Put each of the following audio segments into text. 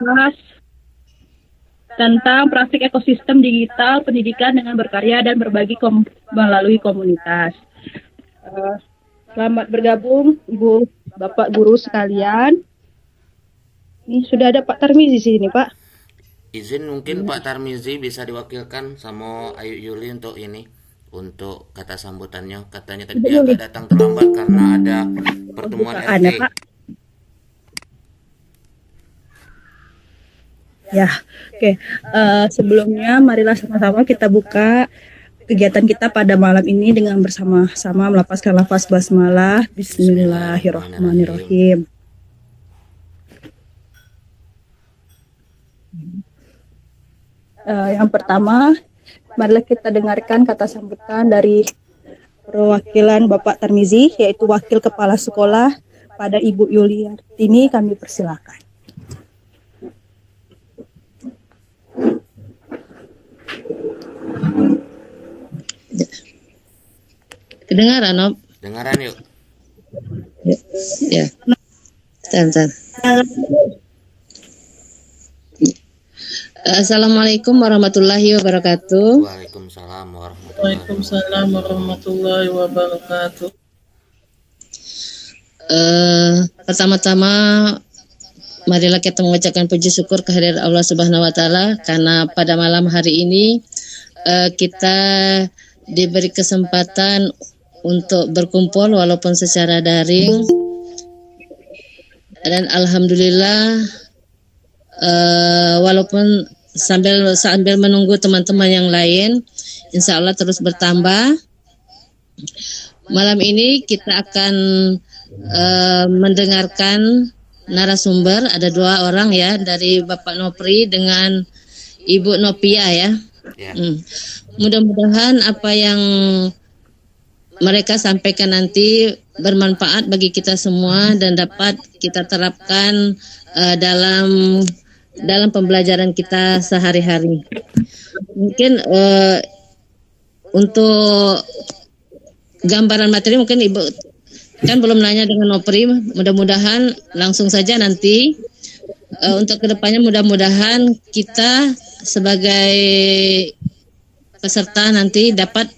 membahas tentang praktik ekosistem digital pendidikan dengan berkarya dan berbagi melalui komunitas. Selamat bergabung Ibu Bapak Guru sekalian. Ini sudah ada Pak Tarmizi di sini, Pak. Izin mungkin Pak Tarmizi bisa diwakilkan sama Ayu Yuli untuk ini, untuk kata sambutannya. Katanya tadi dia agak datang terlambat karena ada pertemuan RT. Ada, Pak. Ya, oke. Sebelumnya marilah sama-sama kita buka kegiatan kita pada malam ini dengan bersama-sama melafazkan lafaz basmalah. Bismillahirrahmanirrahim. Yang pertama, marilah kita dengarkan kata sambutan dari perwakilan Bapak Tarmizi, yaitu Wakil Kepala Sekolah pada Ibu Yuliartini. Kami persilakan. Kedengaran, Ob? Dengaran yuk. Ya. Sebentar. Assalamualaikum warahmatullahi wabarakatuh. Waalaikumsalam warahmatullahi wabarakatuh. Pertama-tama marilah kita mengucapkan puji syukur kehadirat Allah Subhanahu wa taala karena pada malam hari ini kita diberi kesempatan untuk berkumpul walaupun secara daring, dan alhamdulillah walaupun sambil menunggu teman-teman yang lain, insya Allah terus bertambah. Malam ini kita akan mendengarkan narasumber, ada 2 orang ya, dari Bapak Nopri dengan Ibu Nopia ya. Mudah-mudahan apa yang mereka sampaikan nanti bermanfaat bagi kita semua dan dapat kita terapkan dalam pembelajaran kita sehari-hari. Mungkin untuk gambaran materi mungkin Ibu kan belum nanya dengan Nopri, mudah-mudahan langsung saja nanti untuk kedepannya mudah-mudahan kita sebagai peserta nanti dapat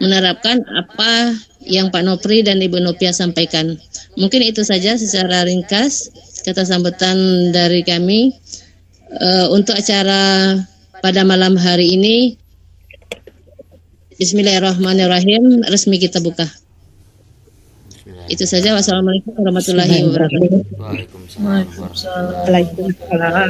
menerapkan apa yang Pak Nopri dan Ibu Nopia sampaikan. Mungkin itu saja secara ringkas kata sambutan dari kami. Untuk acara pada malam hari ini, Bismillahirrahmanirrahim, resmi kita buka. Itu saja. Wassalamualaikum warahmatullahi wabarakatuh. Waalaikumsalam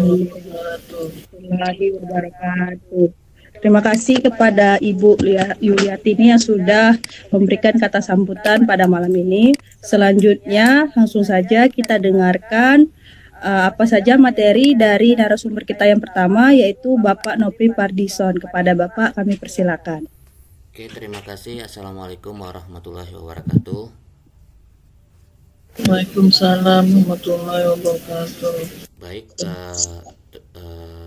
warahmatullahi wabarakatuh. Terima kasih kepada Ibu Yuliartini yang sudah memberikan kata sambutan pada malam ini. Selanjutnya langsung saja kita dengarkan apa saja materi dari narasumber kita yang pertama, yaitu Bapak Nopri Pardison. Kepada Bapak kami persilakan. Oke, terima kasih. Assalamualaikum warahmatullahi wabarakatuh. Waalaikumsalam warahmatullahi wabarakatuh. Baik,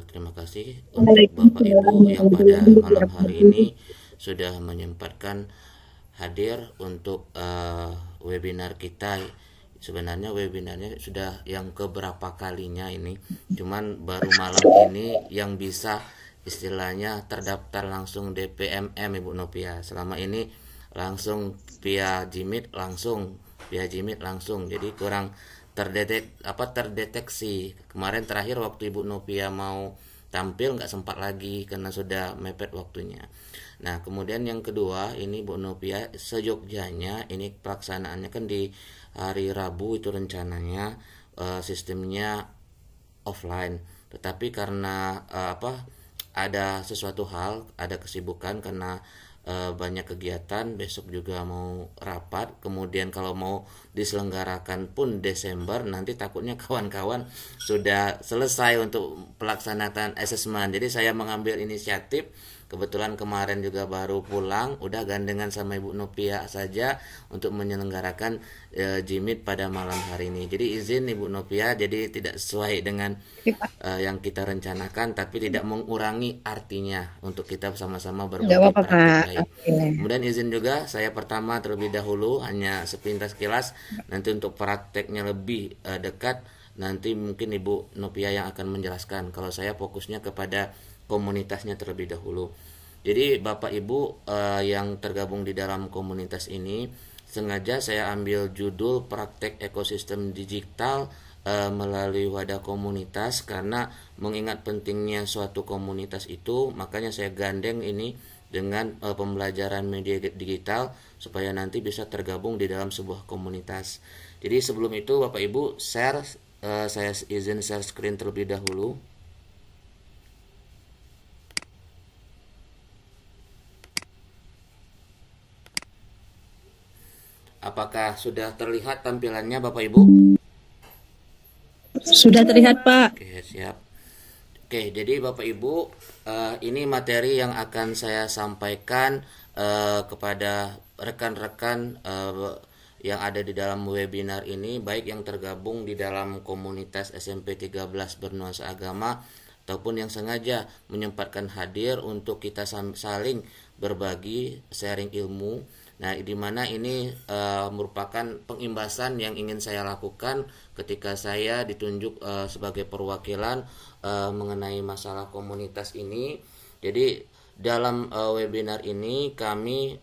terima kasih untuk Bapak Ibu yang pada malam hari ini sudah menyempatkan hadir untuk webinar kita. Sebenarnya webinarnya sudah yang keberapa kalinya ini, cuman baru malam ini yang bisa istilahnya terdaftar langsung DPMM Ibu Nopia. Selama ini langsung via Jimit langsung, jadi kurang terdeteksi. Kemarin terakhir waktu Ibu Nopia mau tampil nggak sempat lagi karena sudah mepet waktunya. Nah, kemudian yang kedua ini Bu Nopia sejogjanya ini pelaksanaannya kan di hari Rabu itu rencananya sistemnya offline, tetapi karena ada sesuatu hal, ada kesibukan karena banyak kegiatan, besok juga mau rapat, kemudian kalau mau diselenggarakan pun Desember, nanti takutnya kawan-kawan sudah selesai untuk pelaksanaan asesmen. Jadi saya mengambil inisiatif, kebetulan kemarin juga baru pulang, udah gandengan sama Ibu Nopia saja untuk menyelenggarakan Jimit pada malam hari ini. Jadi izin Ibu Nopia, jadi tidak sesuai dengan yang kita rencanakan, tapi tidak mengurangi artinya untuk kita sama-sama berbagi praktik baik. Kemudian izin juga saya pertama terlebih dahulu hanya sepintas kilas, nanti untuk prakteknya lebih dekat nanti mungkin Ibu Nopia yang akan menjelaskan. Kalau saya fokusnya kepada komunitasnya terlebih dahulu. Jadi Bapak Ibu yang tergabung di dalam komunitas ini, sengaja saya ambil judul praktek ekosistem digital melalui wadah komunitas, karena mengingat pentingnya suatu komunitas itu, makanya saya gandeng ini dengan pembelajaran media digital supaya nanti bisa tergabung di dalam sebuah komunitas. Jadi sebelum itu Bapak Ibu share, saya izin share screen terlebih dahulu. Apakah sudah terlihat tampilannya Bapak Ibu? Sudah terlihat, Pak. Oke, siap. Oke, jadi Bapak Ibu, ini materi yang akan saya sampaikan kepada rekan-rekan yang ada di dalam webinar ini, baik yang tergabung di dalam komunitas SMP 13 bernuansa agama ataupun yang sengaja menyempatkan hadir untuk kita saling berbagi, sharing ilmu. Nah, di mana ini merupakan pengimbasan yang ingin saya lakukan ketika saya ditunjuk sebagai perwakilan mengenai masalah komunitas ini. Jadi dalam webinar ini kami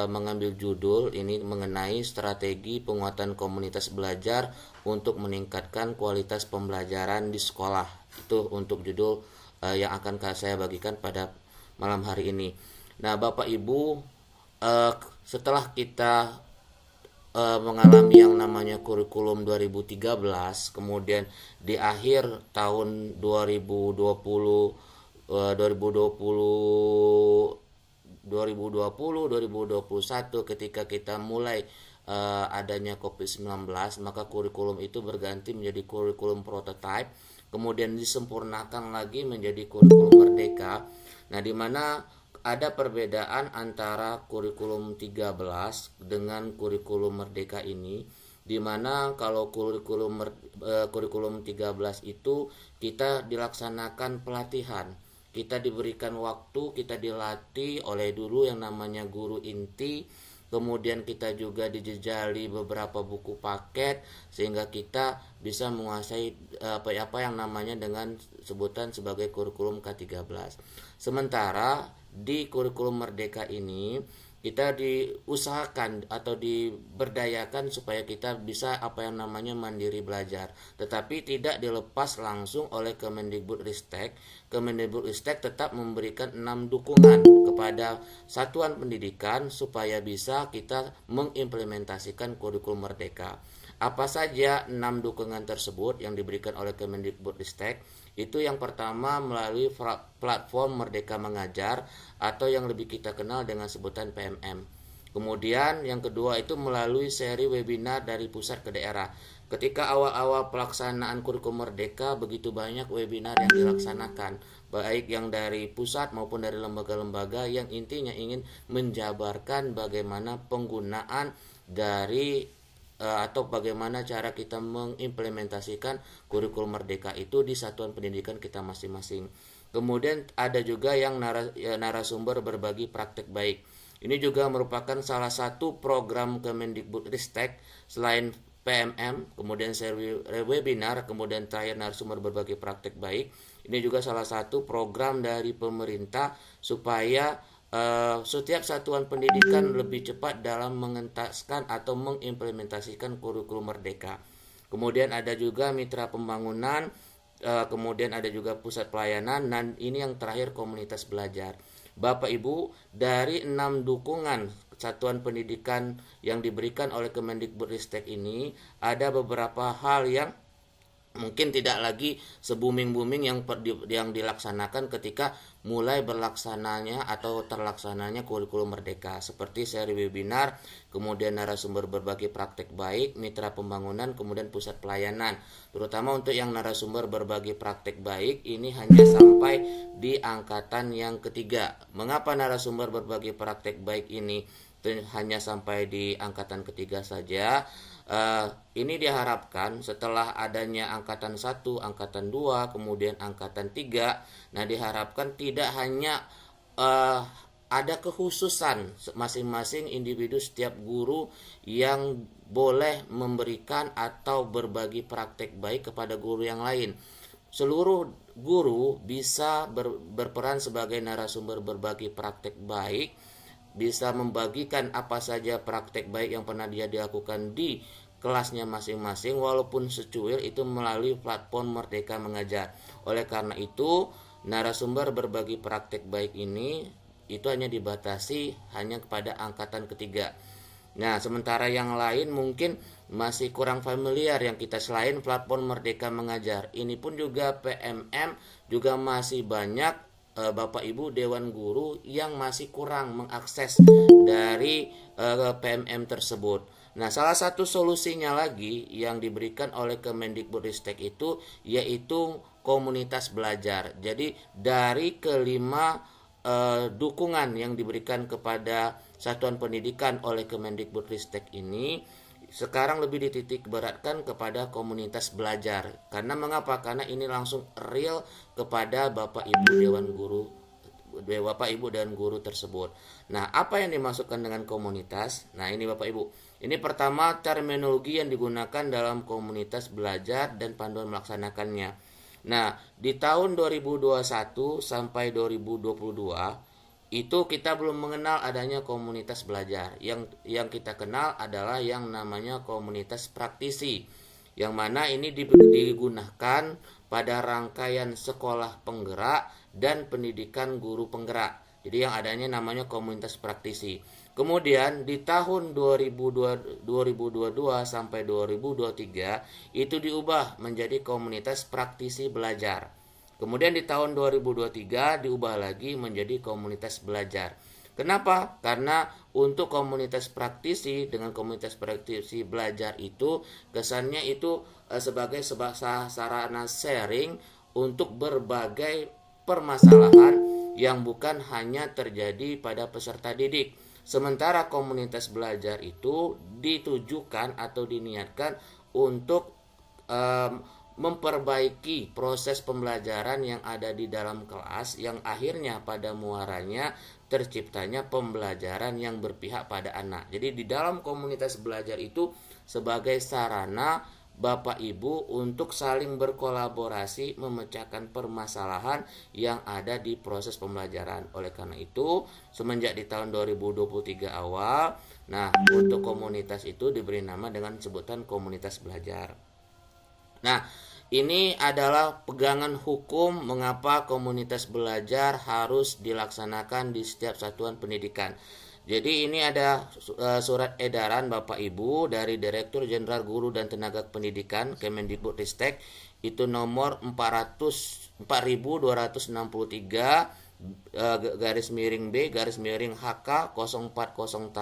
mengambil judul ini mengenai strategi penguatan komunitas belajar untuk meningkatkan kualitas pembelajaran di sekolah. Itu untuk judul yang akan saya bagikan pada malam hari ini. Nah, Bapak Ibu, setelah kita mengalami yang namanya kurikulum 2013, kemudian di akhir tahun 2021 ketika kita mulai adanya COVID-19, maka kurikulum itu berganti menjadi kurikulum prototype, kemudian disempurnakan lagi menjadi kurikulum merdeka. Nah, di mana ada perbedaan antara kurikulum 13 dengan kurikulum merdeka ini, di mana kalau kurikulum 13 itu kita dilaksanakan pelatihan, kita diberikan waktu, kita dilatih oleh dulu yang namanya guru inti, kemudian kita juga dijejali beberapa buku paket sehingga kita bisa menguasai apa yang namanya dengan sebutan sebagai kurikulum K13. Sementara di kurikulum merdeka ini kita diusahakan atau diberdayakan supaya kita bisa apa yang namanya mandiri belajar, tetapi tidak dilepas langsung oleh Kemendikbudristek. Kemendikbudristek tetap memberikan 6 dukungan kepada satuan pendidikan supaya bisa kita mengimplementasikan kurikulum merdeka. Apa saja 6 dukungan tersebut yang diberikan oleh Kemendikbudristek? Itu yang pertama melalui platform Merdeka Mengajar atau yang lebih kita kenal dengan sebutan PMM. Kemudian yang kedua itu melalui seri webinar dari pusat ke daerah. Ketika awal-awal pelaksanaan kurikulum merdeka, begitu banyak webinar yang dilaksanakan, baik yang dari pusat maupun dari lembaga-lembaga yang intinya ingin menjabarkan bagaimana penggunaan dari atau bagaimana cara kita mengimplementasikan kurikulum merdeka itu di satuan pendidikan kita masing-masing. Kemudian ada juga yang narasumber berbagi praktek baik. Ini juga merupakan salah satu program Kemendikbudristek selain PMM, kemudian seri webinar, kemudian terakhir narasumber berbagi praktek baik. Ini juga salah satu program dari pemerintah supaya setiap satuan pendidikan lebih cepat dalam mengentaskan atau mengimplementasikan kurikulum merdeka. Kemudian ada juga mitra pembangunan, kemudian ada juga pusat pelayanan, dan ini yang terakhir komunitas belajar. Bapak Ibu, dari 6 dukungan satuan pendidikan yang diberikan oleh Kemendikbudristek ini, ada beberapa hal yang mungkin tidak lagi se-booming yang dilaksanakan ketika mulai berlaksananya atau terlaksananya kurikulum merdeka, seperti seri webinar, kemudian narasumber berbagi praktek baik, mitra pembangunan, kemudian pusat pelayanan. Terutama untuk yang narasumber berbagi praktek baik ini hanya sampai di angkatan yang ketiga. Mengapa narasumber berbagi praktek baik ini hanya sampai di angkatan ketiga saja? Ini diharapkan setelah adanya angkatan 1, angkatan 2, kemudian angkatan 3. Nah, diharapkan tidak hanya ada kekhususan masing-masing individu setiap guru yang boleh memberikan atau berbagi praktek baik kepada guru yang lain. Seluruh guru bisa berperan sebagai narasumber berbagi praktek baik, bisa membagikan apa saja praktek baik yang pernah dia dilakukan di kelasnya masing-masing, walaupun secuil itu melalui platform Merdeka Mengajar. Oleh karena itu, narasumber berbagi praktek baik ini itu hanya dibatasi hanya kepada angkatan ketiga. Nah, sementara yang lain mungkin masih kurang familiar yang kita selain platform Merdeka Mengajar. Ini pun juga PMM juga masih banyak Bapak Ibu Dewan Guru yang masih kurang mengakses dari PMM tersebut. Nah, salah satu solusinya lagi yang diberikan oleh Kemendikbudristek itu yaitu komunitas belajar. Jadi dari kelima dukungan yang diberikan kepada satuan pendidikan oleh Kemendikbudristek ini sekarang lebih dititik beratkan kepada komunitas belajar. Karena mengapa? Karena ini langsung real kepada Bapak Ibu Dewan Guru, Bapak Ibu dan guru tersebut. Nah, apa yang dimasukkan dengan komunitas? Nah, ini Bapak Ibu. Ini pertama terminologi yang digunakan dalam komunitas belajar dan panduan melaksanakannya. Nah, di tahun 2021 sampai 2022 itu kita belum mengenal adanya komunitas belajar. Yang kita kenal adalah yang namanya komunitas praktisi, yang mana ini digunakan pada rangkaian sekolah penggerak dan pendidikan guru penggerak. Jadi yang adanya namanya komunitas praktisi. Kemudian di tahun 2022 sampai 2023 itu diubah menjadi komunitas praktisi belajar. Kemudian di tahun 2023 diubah lagi menjadi komunitas belajar. Kenapa? Karena untuk komunitas praktisi dengan komunitas praktisi belajar itu kesannya itu sebagai sarana sharing untuk berbagai permasalahan yang bukan hanya terjadi pada peserta didik. Sementara komunitas belajar itu ditujukan atau diniatkan untuk memperbaiki proses pembelajaran yang ada di dalam kelas, yang akhirnya pada muaranya terciptanya pembelajaran yang berpihak pada anak. Jadi di dalam komunitas belajar itu sebagai sarana Bapak Ibu untuk saling berkolaborasi memecahkan permasalahan yang ada di proses pembelajaran. Oleh karena itu, semenjak di tahun 2023 awal, nah untuk komunitas itu diberi nama dengan sebutan komunitas belajar. Nah, ini adalah pegangan hukum mengapa komunitas belajar harus dilaksanakan di setiap satuan pendidikan. Jadi ini ada surat edaran Bapak Ibu dari Direktur Jenderal Guru dan Tenaga Pendidikan Kemendikbudristek itu nomor 4263 garis miring B garis miring HK 0401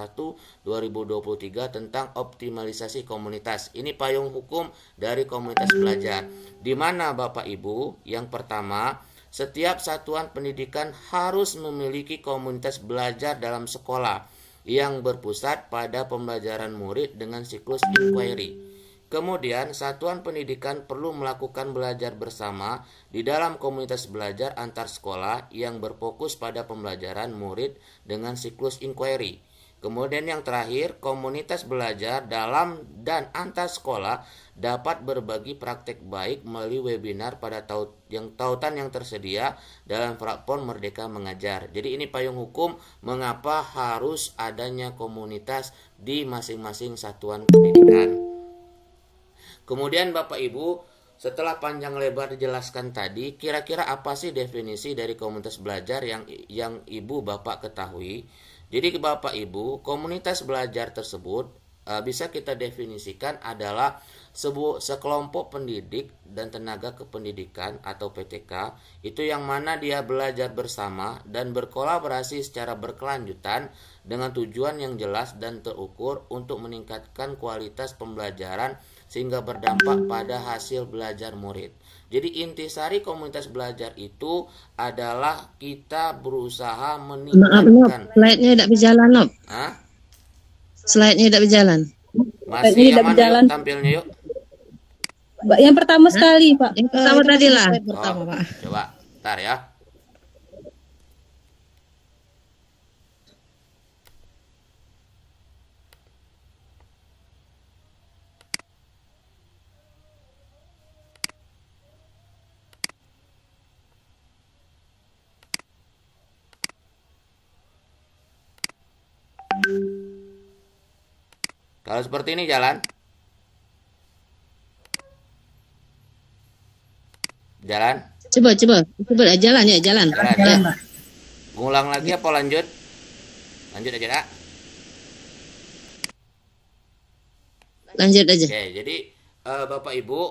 2023 tentang optimalisasi komunitas. Ini payung hukum dari komunitas belajar. Di mana Bapak Ibu? Yang pertama, setiap satuan pendidikan harus memiliki komunitas belajar dalam sekolah yang berpusat pada pembelajaran murid dengan siklus inquiry. Kemudian, satuan pendidikan perlu melakukan belajar bersama di dalam komunitas belajar antar sekolah yang berfokus pada pembelajaran murid dengan siklus inquiry. Kemudian yang terakhir, komunitas belajar dalam dan antar sekolah dapat berbagi praktek baik melalui webinar pada tautan yang tersedia dalam platform Merdeka Mengajar. Jadi ini payung hukum mengapa harus adanya komunitas di masing-masing satuan pendidikan. Kemudian Bapak Ibu, setelah panjang lebar dijelaskan tadi, kira-kira apa sih definisi dari komunitas belajar yang Ibu Bapak ketahui? Jadi Bapak Ibu, komunitas belajar tersebut bisa kita definisikan adalah sekelompok pendidik dan tenaga kependidikan atau PTK itu yang mana dia belajar bersama dan berkolaborasi secara berkelanjutan dengan tujuan yang jelas dan terukur untuk meningkatkan kualitas pembelajaran sehingga berdampak pada hasil belajar murid. Jadi intisari komunitas belajar itu adalah kita berusaha meningkatkan. Maaf, slide-nya tidak berjalan, Nob. Hah? Slide-nya tidak berjalan. Masih yang mana berjalan. Yuk tampilnya yuk. Yang pertama sekali, Pak. Yang pertama tadi lah. Coba, ntar ya. Kalau seperti ini jalan? Jalan? Coba jalan ya, jalan. Jalan. Ya, Ulang lagi apa lanjut? Lanjut aja, Kak. lanjut aja. Oke, jadi Bapak Ibu,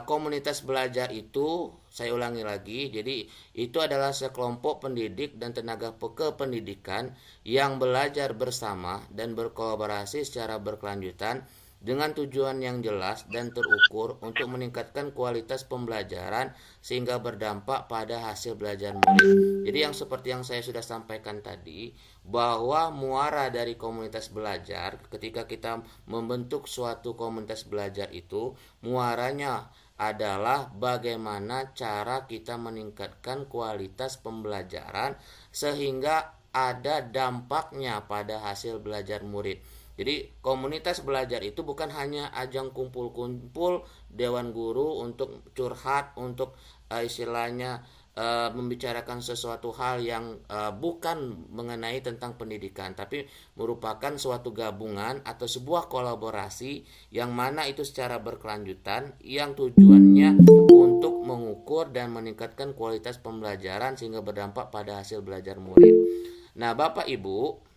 komunitas belajar itu saya ulangi lagi. Jadi itu adalah sekelompok pendidik dan tenaga kependidikan yang belajar bersama dan berkolaborasi secara berkelanjutan dengan tujuan yang jelas dan terukur untuk meningkatkan kualitas pembelajaran sehingga berdampak pada hasil belajar murid. Jadi yang seperti yang saya sudah sampaikan tadi, bahwa muara dari komunitas belajar ketika kita membentuk suatu komunitas belajar itu, muaranya adalah bagaimana cara kita meningkatkan kualitas pembelajaran sehingga ada dampaknya pada hasil belajar murid. Jadi komunitas belajar itu bukan hanya ajang kumpul-kumpul dewan guru untuk curhat, untuk istilahnya membicarakan sesuatu hal yang bukan mengenai tentang pendidikan, tapi merupakan suatu gabungan atau sebuah kolaborasi yang mana itu secara berkelanjutan yang tujuannya untuk mengukur dan meningkatkan kualitas pembelajaran sehingga berdampak pada hasil belajar murid. Nah, Bapak Ibu,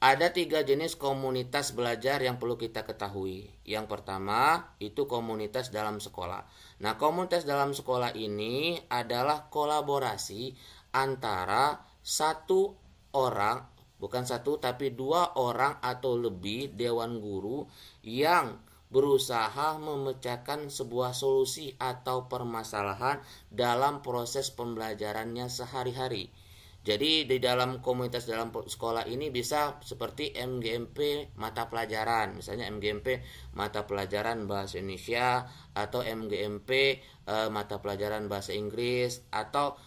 ada 3 jenis komunitas belajar yang perlu kita ketahui. Yang pertama itu komunitas dalam sekolah. Nah, komunitas dalam sekolah ini adalah kolaborasi antara satu orang, bukan satu tapi 2 orang atau lebih dewan guru yang berusaha memecahkan sebuah solusi atau permasalahan dalam proses pembelajarannya sehari-hari. Jadi di dalam komunitas dalam sekolah ini bisa seperti MGMP mata pelajaran, misalnya MGMP mata pelajaran bahasa Indonesia atau MGMP mata pelajaran bahasa Inggris atau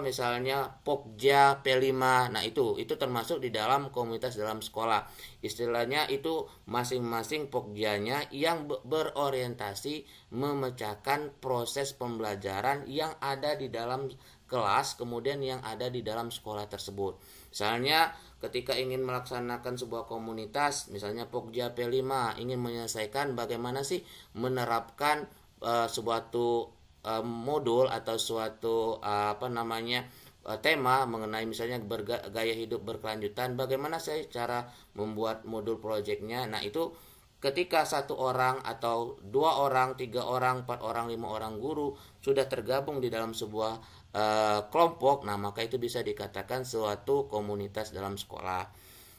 misalnya Pokja P5. Nah, itu termasuk di dalam komunitas dalam sekolah. Istilahnya itu masing-masing Pokjanya yang berorientasi memecahkan proses pembelajaran yang ada di dalam kelas, kemudian yang ada di dalam sekolah tersebut. Misalnya ketika ingin melaksanakan sebuah komunitas, misalnya Pokja P5 ingin menyelesaikan bagaimana sih menerapkan suatu modul atau suatu tema mengenai misalnya gaya hidup berkelanjutan, bagaimana saya cara membuat modul proyeknya. Nah, itu ketika 1 orang atau 2 orang, 3 orang, 4 orang, 5 orang guru sudah tergabung di dalam sebuah kelompok, nah maka itu bisa dikatakan suatu komunitas dalam sekolah.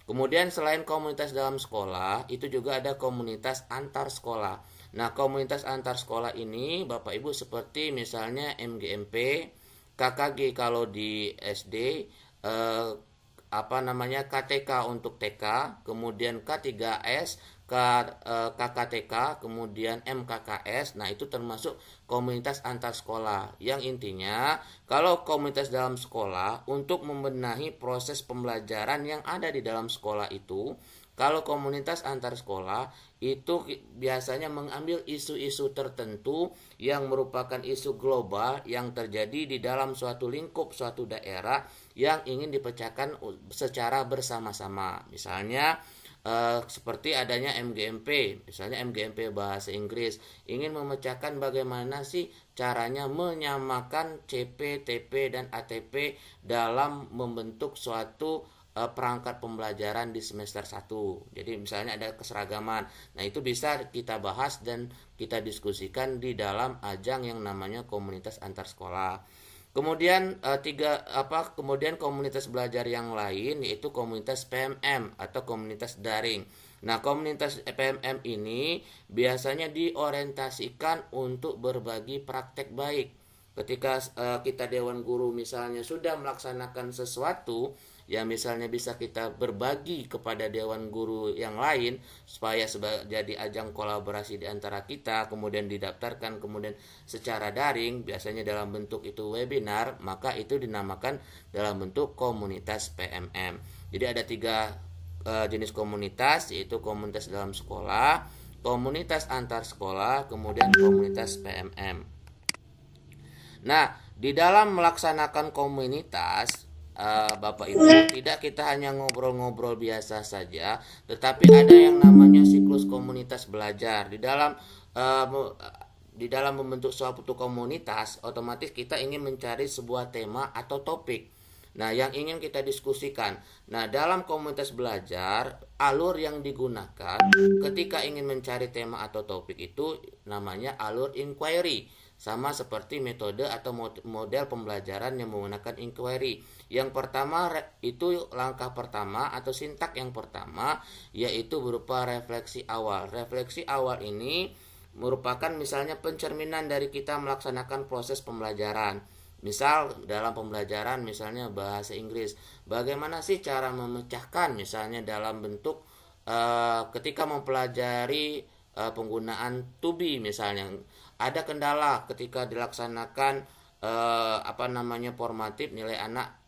Kemudian selain komunitas dalam sekolah, itu juga ada komunitas antar sekolah. Nah, komunitas antar sekolah ini Bapak Ibu seperti misalnya MGMP, KKG kalau di SD, KTK untuk TK, kemudian K3S, KKTK, kemudian MKKS. Nah, itu termasuk komunitas antar sekolah. Yang intinya, kalau komunitas dalam sekolah untuk membenahi proses pembelajaran yang ada di dalam sekolah itu, kalau komunitas antar sekolah itu biasanya mengambil isu-isu tertentu yang merupakan isu global yang terjadi di dalam suatu lingkup, suatu daerah yang ingin dipecahkan secara bersama-sama. Misalnya seperti adanya MGMP, misalnya MGMP bahasa Inggris ingin memecahkan bagaimana sih caranya menyamakan CP, TP, dan ATP dalam membentuk suatu perangkat pembelajaran di semester 1. Jadi misalnya ada keseragaman. Nah, itu bisa kita bahas dan kita diskusikan di dalam ajang yang namanya komunitas antar sekolah. Kemudian kemudian komunitas belajar yang lain yaitu komunitas PMM atau komunitas daring. Nah, komunitas PMM ini biasanya diorientasikan untuk berbagi praktek baik. Ketika kita dewan guru misalnya sudah melaksanakan sesuatu, ya misalnya bisa kita berbagi kepada dewan guru yang lain supaya jadi ajang kolaborasi di antara kita, kemudian didaftarkan kemudian secara daring, biasanya dalam bentuk itu webinar, maka itu dinamakan dalam bentuk komunitas PMM. Jadi ada 3 jenis komunitas, yaitu komunitas dalam sekolah, komunitas antar sekolah, kemudian komunitas PMM. Nah, di dalam melaksanakan komunitas Bapak Ibu, tidak kita hanya ngobrol-ngobrol biasa saja, tetapi ada yang namanya siklus komunitas belajar. Di dalam membentuk suatu komunitas, otomatis kita ingin mencari sebuah tema atau topik. Nah, yang ingin kita diskusikan. Nah, dalam komunitas belajar, alur yang digunakan ketika ingin mencari tema atau topik itu namanya alur inquiry. Sama seperti metode atau model pembelajaran yang menggunakan inquiry. Yang pertama itu langkah pertama atau sintak yang pertama, yaitu berupa refleksi awal. Refleksi awal ini merupakan misalnya pencerminan dari kita melaksanakan proses pembelajaran. Misal dalam pembelajaran misalnya bahasa Inggris, bagaimana sih cara memecahkan misalnya dalam bentuk ketika mempelajari penggunaan to be misalnya, ada kendala ketika dilaksanakan formatif, nilai anak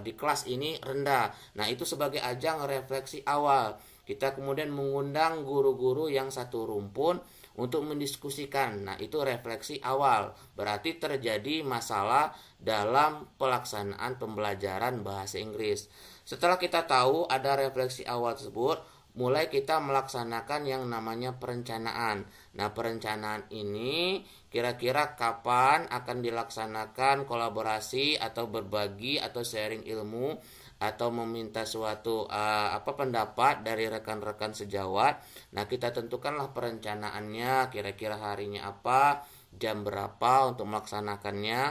di kelas ini rendah. Nah, itu sebagai ajang refleksi awal. Kita kemudian mengundang guru-guru yang satu rumpun untuk mendiskusikan. Nah, itu refleksi awal. Berarti terjadi masalah dalam pelaksanaan pembelajaran bahasa Inggris. Setelah kita tahu ada refleksi awal tersebut, mulai kita melaksanakan yang namanya perencanaan. Nah, perencanaan ini kira-kira kapan akan dilaksanakan kolaborasi atau berbagi atau sharing ilmu atau meminta suatu pendapat dari rekan-rekan sejawat. Nah, kita tentukanlah perencanaannya, kira-kira harinya apa, jam berapa untuk melaksanakannya.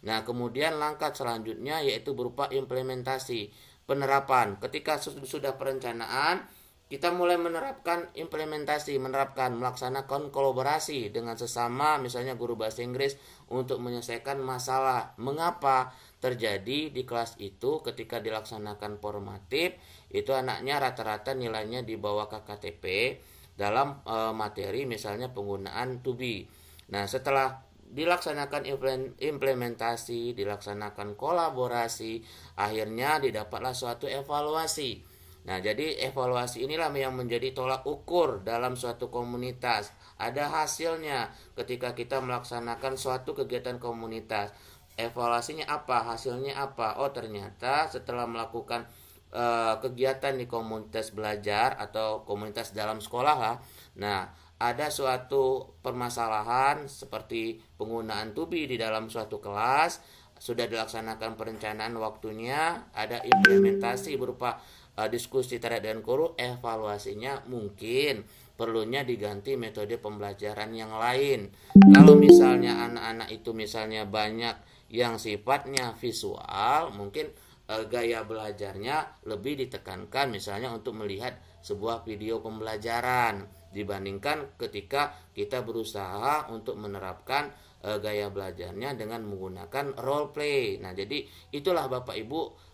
Nah, kemudian langkah selanjutnya yaitu berupa implementasi, penerapan. Ketika sudah perencanaan, kita mulai menerapkan implementasi, melaksanakan kolaborasi dengan sesama misalnya guru bahasa Inggris untuk menyelesaikan masalah. Mengapa terjadi di kelas itu ketika dilaksanakan formatif, itu anaknya rata-rata nilainya di bawah KKTP dalam materi misalnya penggunaan to be. Nah, setelah dilaksanakan implementasi, dilaksanakan kolaborasi, akhirnya didapatlah suatu evaluasi. Nah, jadi evaluasi inilah yang menjadi tolak ukur dalam suatu komunitas. Ada hasilnya ketika kita melaksanakan suatu kegiatan komunitas. Evaluasinya apa? Hasilnya apa? Oh, ternyata setelah melakukan kegiatan di komunitas belajar atau komunitas dalam sekolah lah. Nah, ada suatu permasalahan seperti penggunaan to be di dalam suatu kelas, sudah dilaksanakan perencanaan waktunya, ada implementasi berupa diskusi terkait dengan guru, evaluasinya mungkin perlunya diganti metode pembelajaran yang lain. Kalau misalnya anak-anak itu misalnya banyak yang sifatnya visual, mungkin gaya belajarnya lebih ditekankan misalnya untuk melihat sebuah video pembelajaran dibandingkan ketika kita berusaha untuk menerapkan gaya belajarnya dengan menggunakan role play. Nah, jadi itulah Bapak Ibu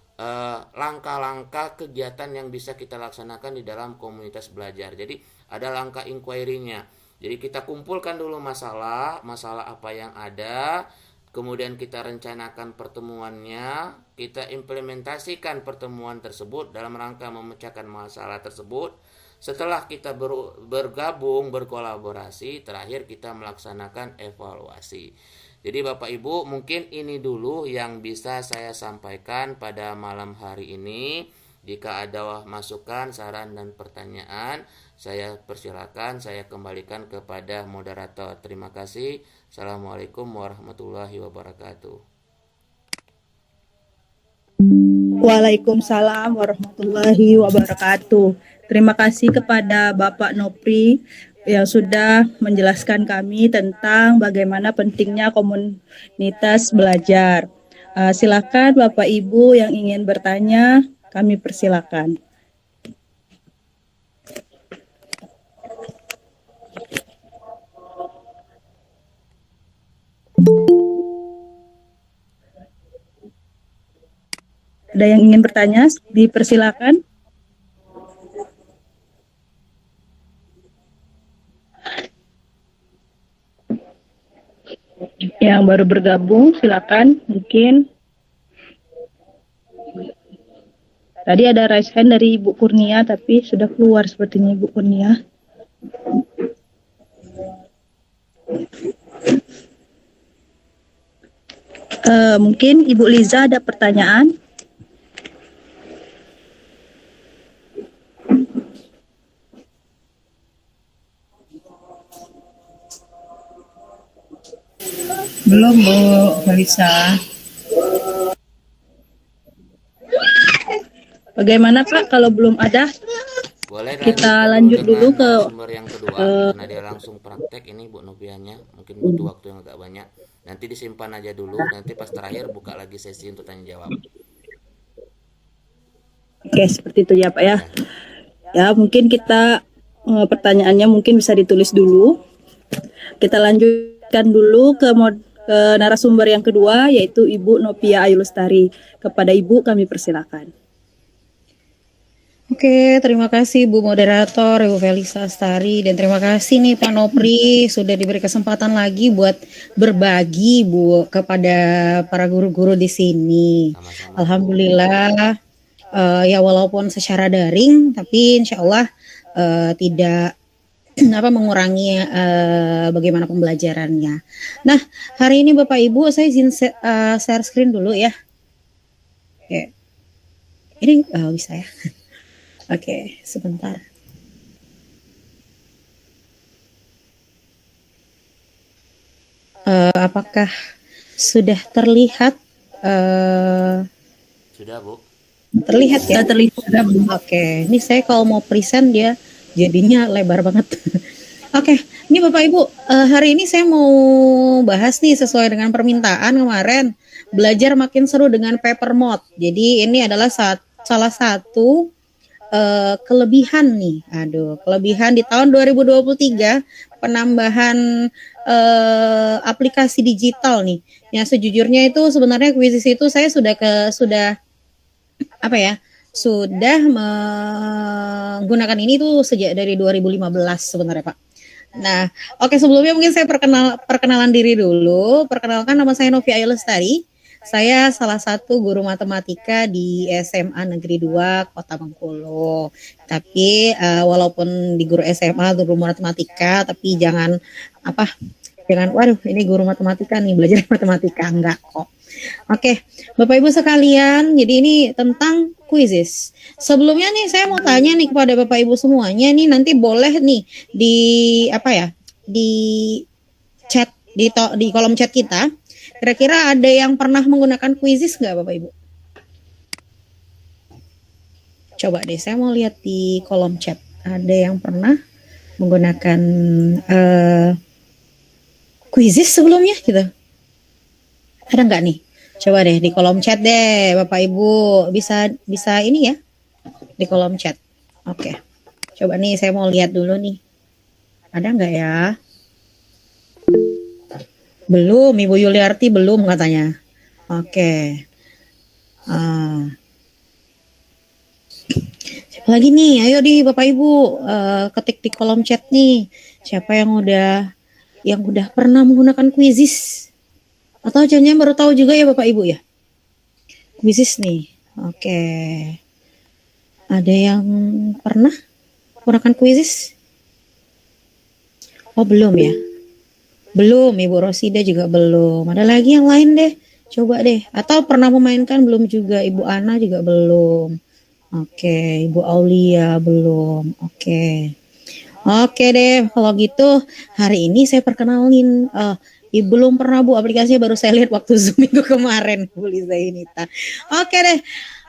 langkah-langkah kegiatan yang bisa kita laksanakan di dalam komunitas belajar. Jadi ada langkah inquiry-nya. Jadi kita kumpulkan dulu masalah apa yang ada, kemudian kita rencanakan pertemuannya, kita implementasikan pertemuan tersebut dalam rangka memecahkan masalah tersebut. Setelah kita bergabung, berkolaborasi, terakhir kita melaksanakan evaluasi. Jadi Bapak Ibu, mungkin ini dulu yang bisa saya sampaikan pada malam hari ini. Jika ada masukan, saran, dan pertanyaan, saya persilakan, saya kembalikan kepada moderator. Terima kasih. Assalamualaikum warahmatullahi wabarakatuh. Waalaikumsalam warahmatullahi wabarakatuh. Terima kasih kepada Bapak Nopri yang sudah menjelaskan kami tentang bagaimana pentingnya komunitas belajar. Silakan Bapak Ibu yang ingin bertanya, kami persilakan. Ada yang ingin bertanya? Dipersilakan. Yang baru bergabung, silakan. Mungkin tadi ada raise hand dari Ibu Kurnia, tapi sudah keluar sepertinya Ibu Kurnia. Mungkin Ibu Liza ada pertanyaan? Belum Bu Felisa. Bagaimana Pak kalau belum ada? Boleh Kita lanjut lanjut dulu dengan ke sumber yang kedua, karena dia langsung praktek ini Bu Novianya, mungkin butuh waktu yang agak banyak. Nanti disimpan aja dulu, nanti pas terakhir buka lagi sesi untuk tanya jawab. Oke, seperti itu ya Pak ya. Ya, Ya, mungkin kita pertanyaannya mungkin bisa ditulis dulu. Kita lanjutkan dulu ke narasumber yang kedua, yaitu Ibu Novia Ayu Lestari. Kepada Ibu kami persilakan. Oke, terima kasih Bu Moderator, Ibu Felisa Astari, dan terima kasih nih Pak Nopri sudah diberi kesempatan lagi buat berbagi Bu kepada para guru-guru di sini. sama-sama. Alhamdulillah, ya walaupun secara daring, tapi insya Allah tidak mengurangi bagaimana pembelajarannya. Nah, hari ini Bapak Ibu saya izin share screen dulu ya. Oke, ini bisa ya. Oke, sebentar. Apakah sudah terlihat? Sudah Bu? Terlihat ya? Terlihat. Oke, ini saya kalau mau present dia jadinya lebar banget. Oke, ini Bapak Ibu, hari ini saya mau bahas nih sesuai dengan permintaan kemarin, belajar makin seru dengan paper mode. Jadi ini adalah salah satu kelebihan nih, kelebihan di tahun 2023 penambahan aplikasi digital nih. Ya sejujurnya itu sebenarnya Quizizz itu saya sudah menggunakan ini tuh sejak dari 2015 sebenarnya Pak. Nah, oke sebelumnya mungkin saya perkenalan diri dulu. Perkenalkan nama saya Novia Ayu Lestari. Saya salah satu guru matematika di SMA Negeri 2 Kota Bengkulu. Tapi walaupun di guru SMA, guru matematika, tapi jangan waduh ini guru matematika nih belajar matematika, enggak kok. Oke, Bapak Ibu sekalian, jadi ini tentang Quizizz. Sebelumnya nih saya mau tanya nih kepada Bapak Ibu semuanya nih, nanti boleh nih di chat di kolom chat kita. Kira-kira ada yang pernah menggunakan Quizizz nggak Bapak Ibu? Coba deh, saya mau lihat di kolom chat. Ada yang pernah menggunakan Quizizz sebelumnya gitu? Ada nggak nih? Coba deh di kolom chat deh Bapak Ibu. Bisa ini ya? Di kolom chat. Oke. Coba nih saya mau lihat dulu nih. Ada nggak ya? Belum, Ibu Yuliarti belum katanya. Oke. Siapa lagi nih? Ayo di Bapak Ibu ketik di kolom chat nih. Siapa yang udah pernah menggunakan Quizizz? Atau jangan baru tahu juga ya Bapak Ibu ya? Quizizz nih. Oke. Ada yang pernah menggunakan Quizizz? Oh belum ya? Belum, Ibu Rosida juga belum. Ada lagi yang lain deh. Coba deh. Atau pernah memainkan belum juga. Ibu Ana juga belum. Oke, Ibu Aulia belum. Oke. Oke deh, kalau gitu hari ini saya perkenalin. Belum pernah Bu, aplikasinya baru saya lihat waktu Zoom minggu kemarin. Bu Liza Inita. Oke deh.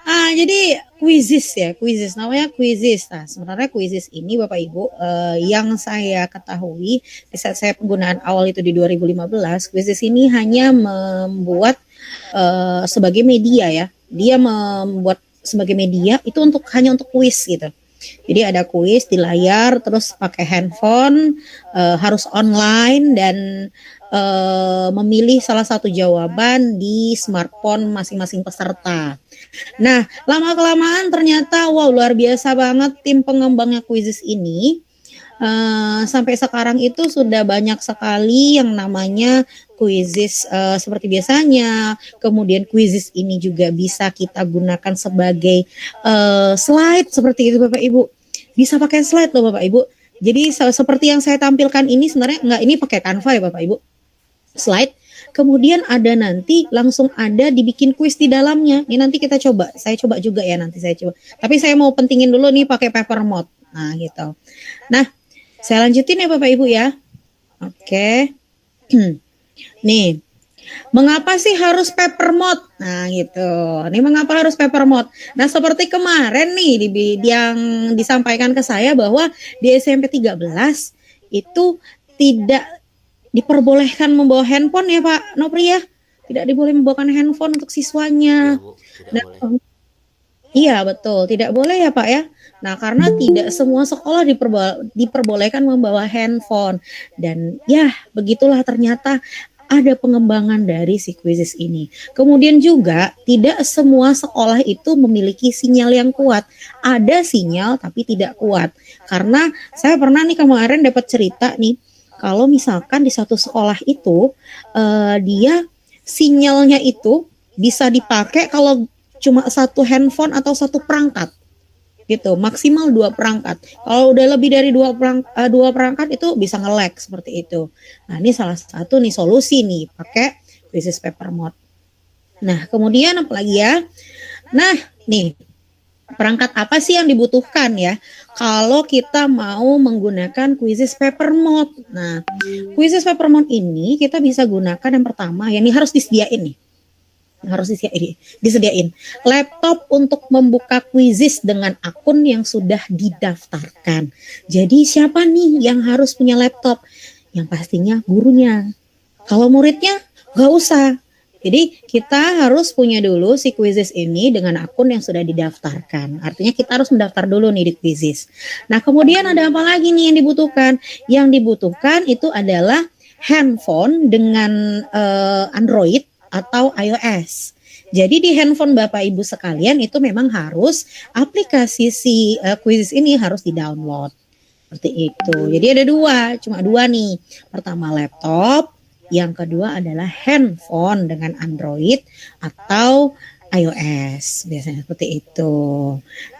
Jadi Quizizz namanya Quizizz. Nah, sebenarnya Quizizz ini Bapak Ibu yang saya ketahui di saat saya penggunaan awal itu di 2015, Quizizz ini hanya membuat sebagai media ya. Dia membuat sebagai media itu hanya untuk kuis gitu. Jadi ada kuis di layar, terus pakai handphone, harus online dan memilih salah satu jawaban di smartphone masing-masing peserta. Nah, lama-kelamaan ternyata wow luar biasa banget tim pengembangnya Quizizz ini. Sampai sekarang itu sudah banyak sekali yang namanya Quizizz seperti biasanya. Kemudian Quizizz ini juga bisa kita gunakan sebagai slide seperti itu Bapak Ibu. Bisa pakai slide loh Bapak Ibu. Jadi seperti yang saya tampilkan ini sebenarnya ini pakai Canva ya Bapak Ibu. Slide. Kemudian ada nanti langsung ada dibikin kuis di dalamnya. Ini nanti kita coba. Saya coba juga ya nanti saya coba. Tapi saya mau pentingin dulu nih pakai paper mode. Nah gitu. Nah saya lanjutin ya Bapak Ibu ya. Oke. Nih. Mengapa sih harus paper mode? Nah, gitu. Ini mengapa harus paper mode? Nah, seperti kemarin nih yang disampaikan ke saya bahwa di SMP 13 itu tidak diperbolehkan membawa handphone ya Pak Nopri ya. Tidak diboleh membawakan handphone untuk Ya siswanya. Bu, tidak Nah, boleh. iya betul, tidak boleh ya Pak ya. Nah karena tidak semua sekolah diperbolehkan membawa handphone. Dan ya begitulah ternyata ada pengembangan dari si Quizizz ini. Kemudian juga tidak semua sekolah itu memiliki sinyal yang kuat. Ada sinyal tapi tidak kuat. Karena saya pernah nih kemarin dapat cerita nih, kalau misalkan di satu sekolah itu dia sinyalnya itu bisa dipakai kalau cuma satu handphone atau satu perangkat gitu, maksimal 2 perangkat. Kalau udah lebih dari dua perangkat itu bisa nge-lag seperti itu. Nah ini salah satu nih solusi nih pakai Quizzizz paper mode. Nah kemudian apa lagi ya? Nah nih perangkat apa sih yang dibutuhkan ya kalau kita mau menggunakan Quizzizz paper mode? Nah Quizzizz paper mode ini kita bisa gunakan yang pertama, yang ini harus disediain nih. Harus disediain laptop untuk membuka Quizzizz dengan akun yang sudah didaftarkan. Jadi siapa nih yang harus punya laptop? Yang pastinya gurunya. Kalau muridnya nggak usah. Jadi kita harus punya dulu si Quizzizz ini dengan akun yang sudah didaftarkan. Artinya kita harus mendaftar dulu nih di Quizzizz. Nah kemudian ada apa lagi nih yang dibutuhkan? Yang dibutuhkan itu adalah handphone dengan Android atau iOS. Jadi di handphone Bapak Ibu sekalian itu memang harus aplikasi si Quizzizz ini harus di-download. Seperti itu. Jadi ada cuma dua nih. Pertama laptop, yang kedua adalah handphone dengan Android atau iOS. Biasanya seperti itu.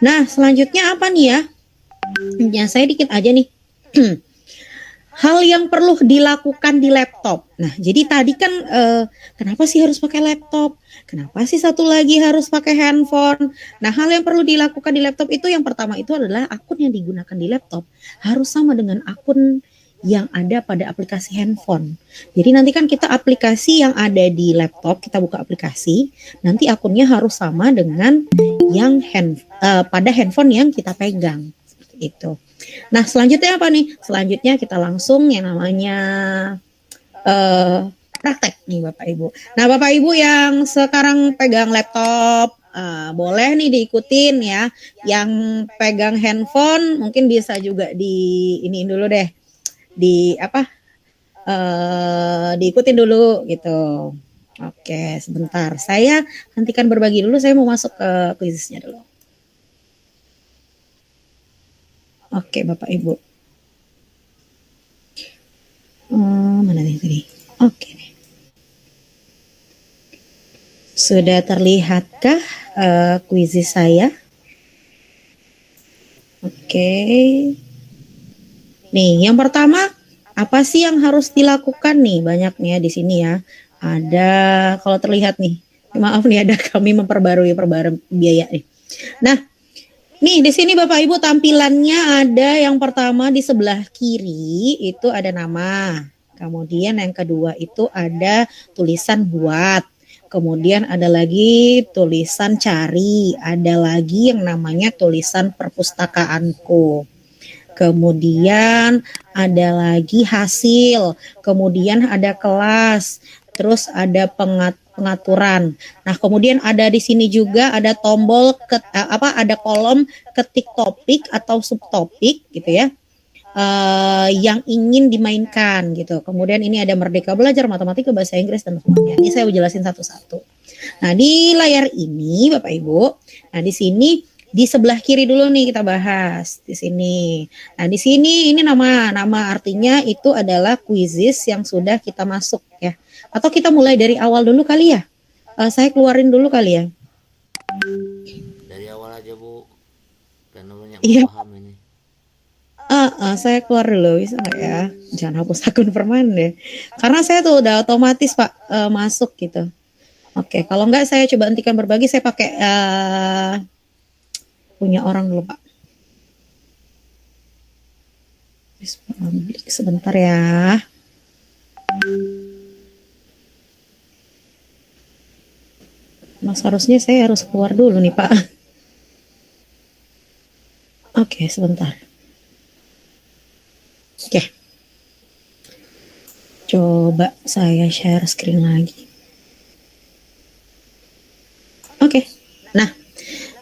Nah, selanjutnya apa nih ya? Ya, saya dikit aja nih. Hal yang perlu dilakukan di laptop. Nah, jadi tadi kan kenapa sih harus pakai laptop? Kenapa sih satu lagi harus pakai handphone? Nah, hal yang perlu dilakukan di laptop itu yang pertama itu adalah akun yang digunakan di laptop harus sama dengan akun yang ada pada aplikasi handphone. Jadi nanti kan kita aplikasi yang ada di laptop, kita buka aplikasi, nanti akunnya harus sama dengan yang pada handphone yang kita pegang. Seperti itu. Nah selanjutnya apa nih? Selanjutnya kita langsung yang namanya praktek nih Bapak Ibu. Nah Bapak Ibu yang sekarang pegang laptop, boleh nih diikutin ya. Yang pegang handphone mungkin bisa juga ini dulu deh. Diikutin dulu gitu. Oke sebentar. Saya hentikan berbagi dulu. Saya mau masuk ke Quizzizz-nya dulu. Oke Bapak Ibu. Mana nih tadi? Oke. Sudah terlihatkah Quizzizz saya? Oke. Nih, yang pertama apa sih yang harus dilakukan nih? Banyak nih ya di sini ya. Ada kalau terlihat nih. Maaf nih ada kami memperbarui biaya nih. Nah, nih di sini Bapak Ibu tampilannya ada yang pertama di sebelah kiri itu ada nama. Kemudian yang kedua itu ada tulisan buat. Kemudian ada lagi tulisan cari. Ada lagi yang namanya tulisan perpustakaanku. Kemudian ada lagi hasil. Kemudian ada kelas. Terus ada pengaturan. Nah, kemudian ada di sini juga ada tombol ada kolom ketik topik atau subtopik gitu ya. Yang ingin dimainkan gitu. Kemudian ini ada Merdeka Belajar, Matematika, Bahasa Inggris dan semuanya. Ini saya jelasin satu-satu. Nah, di layar ini Bapak Ibu, nah di sini di sebelah kiri dulu nih kita bahas di sini. Nah, di sini ini nama artinya itu adalah Quizzizz yang sudah kita masuk ya. Atau kita mulai dari awal dulu kali ya? Saya keluarin dulu kali ya. Dari awal aja Bu, karena banyak Iya. paham ini. Saya keluar dulu bisa nggak ya? Jangan hapus akun permanen deh. Karena saya tuh udah otomatis Pak masuk gitu. Oke, kalau nggak saya coba hentikan berbagi. Saya pakai punya orang dulu Pak. Sebentar ya. Mas, harusnya saya harus keluar dulu nih, Pak. Oke, sebentar. Oke, coba saya share screen lagi. Oke.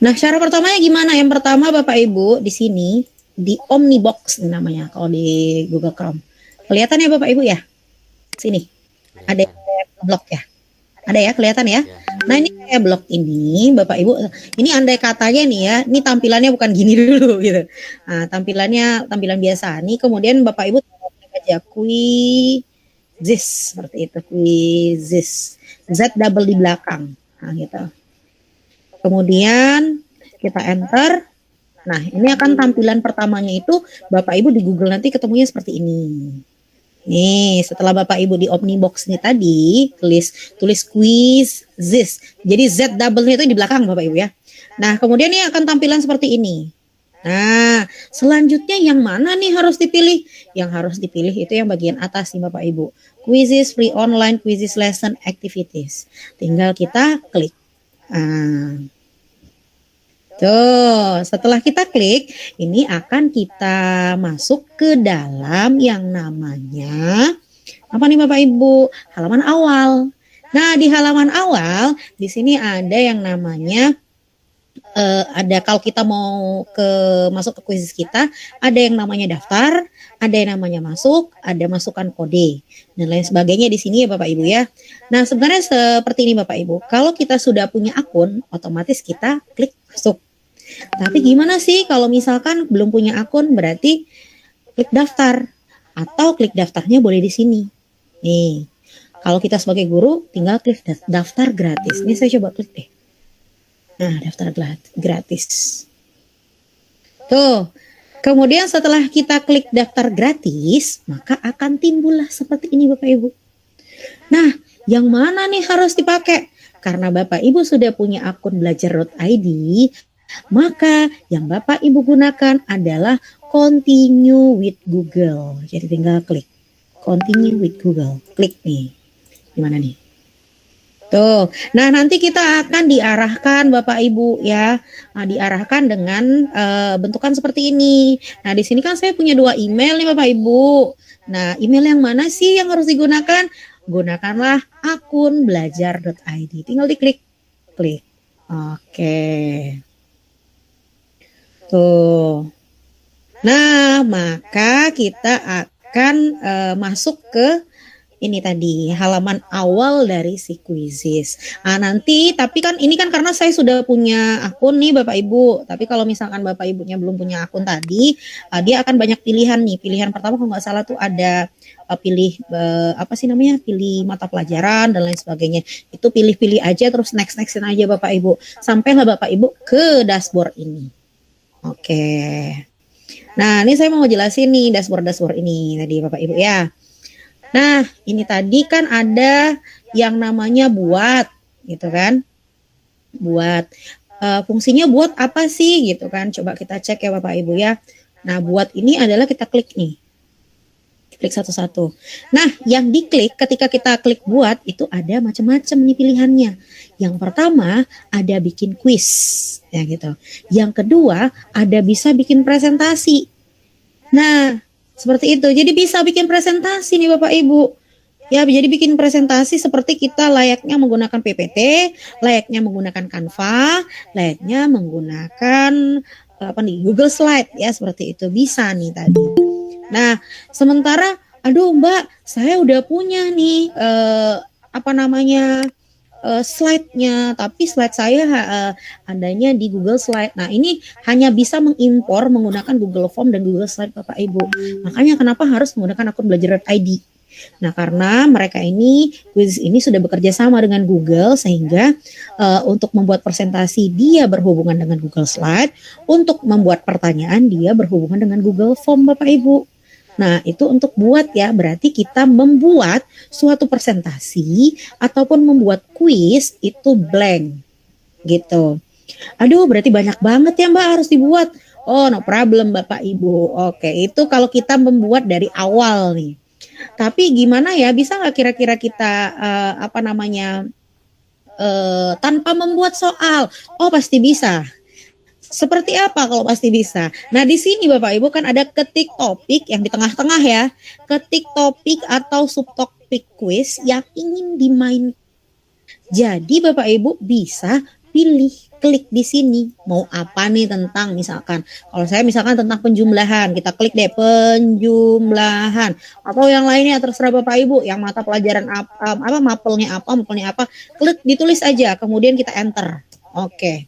Nah, cara pertamanya gimana? Yang pertama Bapak Ibu di sini di Omnibox namanya kalau di Google Chrome. Kelihatan ya Bapak Ibu ya? Sini. Ada blog ya. Ada ya, kelihatan ya? Ya. Nah, ini kayak blog ini Bapak Ibu. Ini andai katanya nih ya, ini tampilannya bukan gini dulu gitu. Nah, tampilan biasa. Nih kemudian Bapak Ibu aja quizzes seperti itu, quizzes. Z double di belakang. Nah, gitu. Kemudian kita enter. Nah, ini akan tampilan pertamanya itu Bapak Ibu di Google nanti ketemunya seperti ini. Nih, setelah Bapak Ibu di Omnibox nih tadi, tulis quiz this. Jadi Z double-nya itu di belakang Bapak Ibu ya. Nah, kemudian ini akan tampilan seperti ini. Nah, selanjutnya yang mana nih harus dipilih? Yang harus dipilih itu yang bagian atas nih Bapak Ibu. Quizzes, free online quizzes lesson activities. Tinggal kita klik. Nah, tuh, setelah kita klik, ini akan kita masuk ke dalam yang namanya apa nih Bapak Ibu? Halaman awal. Nah, di halaman awal di sini ada yang namanya ada kalau kita mau masuk ke kuis kita, ada yang namanya daftar, ada yang namanya masuk, ada masukan kode dan lain sebagainya di sini ya Bapak Ibu ya. Nah, sebenarnya seperti ini Bapak Ibu. Kalau kita sudah punya akun, otomatis kita klik masuk. Tapi gimana sih kalau misalkan belum punya akun, berarti klik daftar atau klik daftarnya boleh di sini. Nih, kalau kita sebagai guru tinggal klik daftar gratis. Ini saya coba klik deh. Nah, daftar gratis. Tuh, kemudian setelah kita klik daftar gratis, maka akan timbullah seperti ini Bapak Ibu. Nah, yang mana nih harus dipakai? Karena Bapak Ibu sudah punya akun belajar.id, maka yang Bapak Ibu gunakan adalah continue with Google. Jadi tinggal klik continue with Google. Klik nih. Gimana nih? Tuh. Nah, nanti kita akan diarahkan Bapak Ibu ya. Nah, diarahkan dengan bentukan seperti ini. Nah, di sini kan saya punya 2 email nih Bapak Ibu. Nah, email yang mana sih yang harus digunakan? Gunakanlah akun belajar.id. Tinggal diklik. Klik. Oke. Tuh. Nah, maka kita akan masuk ke ini tadi halaman awal dari si quizzes. Nah, nanti tapi kan ini kan karena saya sudah punya akun nih Bapak Ibu. Tapi kalau misalkan Bapak Ibunya belum punya akun tadi, dia akan banyak pilihan nih. Pilihan pertama kalau nggak salah tuh ada pilih apa sih namanya? Pilih mata pelajaran dan lain sebagainya. Itu pilih-pilih aja terus nextin aja Bapak Ibu. Sampailah Bapak Ibu ke dashboard ini. Oke. Nah, ini saya mau jelasin nih dashboard ini tadi Bapak Ibu ya. Nah, ini tadi kan ada yang namanya buat, gitu kan? Buat, fungsinya buat apa sih, gitu kan? Coba kita cek ya Bapak Ibu ya. Nah, buat ini adalah kita klik nih. Klik satu-satu. Nah, yang diklik ketika kita klik buat itu ada macam-macam nih pilihannya. Yang pertama ada bikin quiz, ya gitu. Yang kedua ada bisa bikin presentasi. Nah, seperti itu. Jadi bisa bikin presentasi nih Bapak Ibu. Ya, jadi bikin presentasi seperti kita layaknya menggunakan PPT, layaknya menggunakan Canva, layaknya menggunakan Google Slide ya, seperti itu bisa nih tadi. Nah, sementara aduh Mbak, saya udah punya nih slide-nya, tapi slide saya adanya di Google Slide. Nah, ini hanya bisa mengimpor menggunakan Google Form dan Google Slide Bapak Ibu. Makanya kenapa harus menggunakan akun belajar.id. Nah, karena mereka ini sudah bekerja sama dengan Google sehingga untuk membuat presentasi dia berhubungan dengan Google Slide, untuk membuat pertanyaan dia berhubungan dengan Google Form Bapak Ibu. Nah, itu untuk buat ya, berarti kita membuat suatu presentasi ataupun membuat kuis itu blank gitu. Aduh, berarti banyak banget ya Mbak harus dibuat. Oh, no problem Bapak Ibu. Oke, itu kalau kita membuat dari awal nih. Tapi gimana ya, bisa nggak kira-kira kita tanpa membuat soal. Oh, pasti bisa. Seperti apa kalau pasti bisa? Nah, di sini Bapak Ibu kan ada ketik topik yang di tengah-tengah ya. Ketik topik atau subtopik quiz yang ingin dimain. Jadi Bapak Ibu bisa pilih, klik di sini mau apa nih tentang misalkan. Kalau saya misalkan tentang penjumlahan, kita klik deh penjumlahan. Atau yang lainnya terserah Bapak Ibu, yang mata pelajaran mapelnya apa, klik ditulis aja, kemudian kita enter. Oke.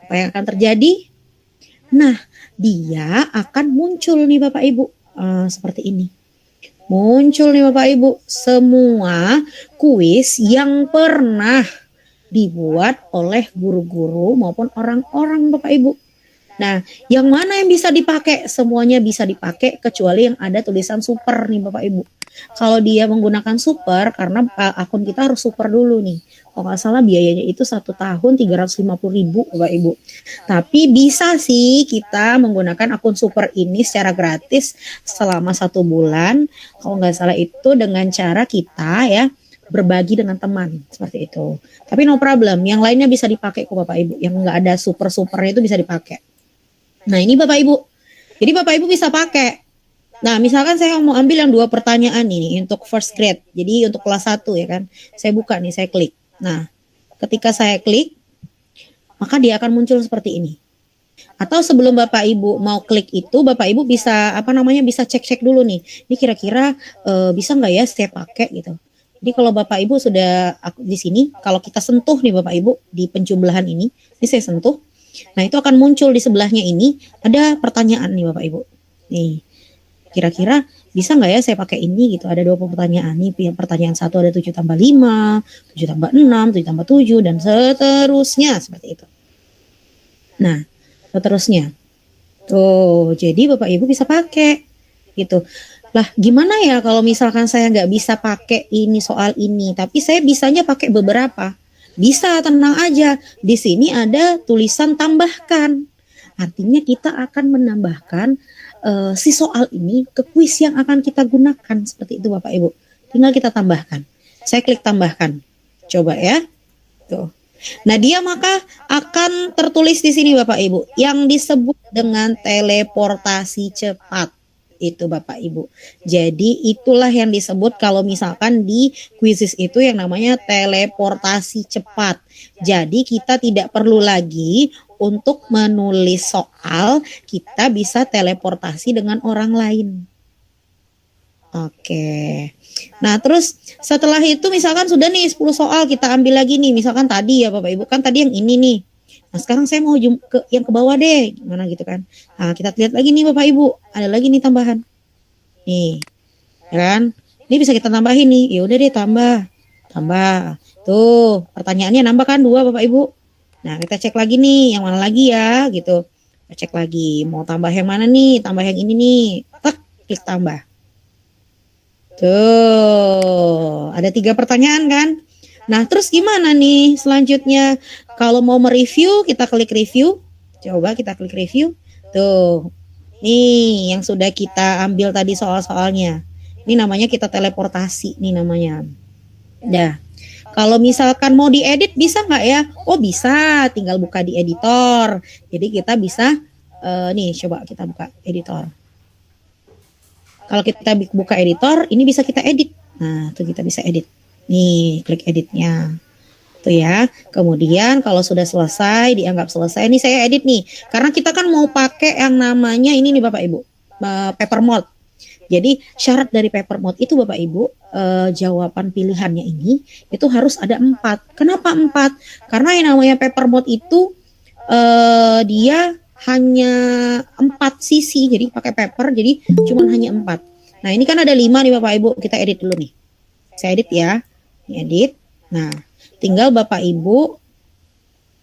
Apa yang akan terjadi? Nah, dia akan muncul nih Bapak Ibu seperti ini. Muncul nih Bapak Ibu semua kuis yang pernah dibuat oleh guru-guru maupun orang-orang Bapak Ibu. Nah, yang mana yang bisa dipakai? Semuanya bisa dipakai kecuali yang ada tulisan super nih Bapak Ibu. Kalau dia menggunakan super, karena akun kita harus super dulu nih. Kalau nggak salah biayanya itu 1 tahun 350.000 Bapak Ibu. Tapi bisa sih kita menggunakan akun super ini secara gratis selama 1 bulan. Kalau nggak salah itu dengan cara kita ya berbagi dengan teman seperti itu. Tapi no problem, yang lainnya bisa dipakai kok Bapak Ibu. Yang nggak ada super-supernya itu bisa dipakai. Nah ini Bapak Ibu. Jadi Bapak Ibu bisa pakai. Nah misalkan saya mau ambil yang 2 pertanyaan ini untuk first grade. Jadi untuk kelas 1 ya kan. Saya buka nih, saya klik. Nah ketika saya klik, maka dia akan muncul seperti ini. Atau sebelum Bapak Ibu mau klik itu, Bapak Ibu bisa bisa cek-cek dulu nih. Ini kira-kira bisa nggak ya saya pakai gitu. Jadi kalau Bapak Ibu sudah di sini, kalau kita sentuh nih Bapak Ibu di penjumlahan ini saya sentuh. Nah itu akan muncul di sebelahnya ini ada pertanyaan nih Bapak Ibu. Nih kira-kira bisa nggak ya saya pakai ini gitu. Ada 20 pertanyaan nih. Pertanyaan 1 ada 7 tambah 5, 7 tambah 6, 7 tambah 7 dan seterusnya seperti itu. Nah seterusnya. Tuh jadi Bapak Ibu bisa pakai gitu. Lah gimana ya kalau misalkan saya nggak bisa pakai ini soal ini, tapi saya bisanya pakai beberapa. Bisa, tenang aja. Di sini ada tulisan tambahkan. Artinya kita akan menambahkan si soal ini ke kuis yang akan kita gunakan. Seperti itu Bapak Ibu. Tinggal kita tambahkan. Saya klik tambahkan. Coba ya. Tuh. Nah dia maka akan tertulis di sini Bapak Ibu. Yang disebut dengan teleportasi cepat. Itu Bapak Ibu. Jadi itulah yang disebut kalau misalkan di kuisis itu yang namanya teleportasi cepat. Jadi kita tidak perlu lagi untuk menulis soal, kita bisa teleportasi dengan orang lain. Oke. Nah terus setelah itu misalkan sudah nih 10 soal kita ambil lagi nih. Misalkan tadi ya Bapak Ibu kan tadi yang ini nih. Nah sekarang saya mau yang ke bawah deh, gimana gitu kan. Nah kita lihat lagi nih Bapak Ibu, ada lagi nih tambahan. Nih, ya kan? Ini bisa kita tambahin nih, ya udah deh tambah. Tuh, pertanyaannya nambah kan 2 Bapak Ibu. Nah kita cek lagi nih, yang mana lagi ya gitu. Kita cek lagi, mau tambah yang mana nih, tambah yang ini nih. Klik tambah. Tuh, ada 3 pertanyaan kan? Nah, terus gimana nih selanjutnya? Kalau mau mereview, kita klik review. Coba kita klik review. Tuh, nih yang sudah kita ambil tadi soal-soalnya. Ini namanya kita teleportasi, nih namanya. Dah. Kalau misalkan mau diedit bisa nggak ya? Oh bisa, tinggal buka di editor. Jadi kita bisa, nih coba kita buka editor. Kalau kita buka editor, ini bisa kita edit. Nah, tuh kita bisa edit. Nih, klik editnya. Tuh ya. Kemudian kalau sudah selesai, dianggap selesai. Ini saya edit nih. Karena kita kan mau pakai yang namanya ini nih Bapak Ibu. Paper mode. Jadi syarat dari paper mode itu Bapak Ibu, jawaban pilihannya ini itu harus ada 4. Kenapa 4? Karena yang namanya paper mode itu dia hanya 4 sisi. Jadi pakai paper, jadi cuma hanya 4. Nah ini kan ada 5 nih Bapak Ibu. Kita edit dulu nih. Saya edit ya. Edit. Nah, tinggal Bapak Ibu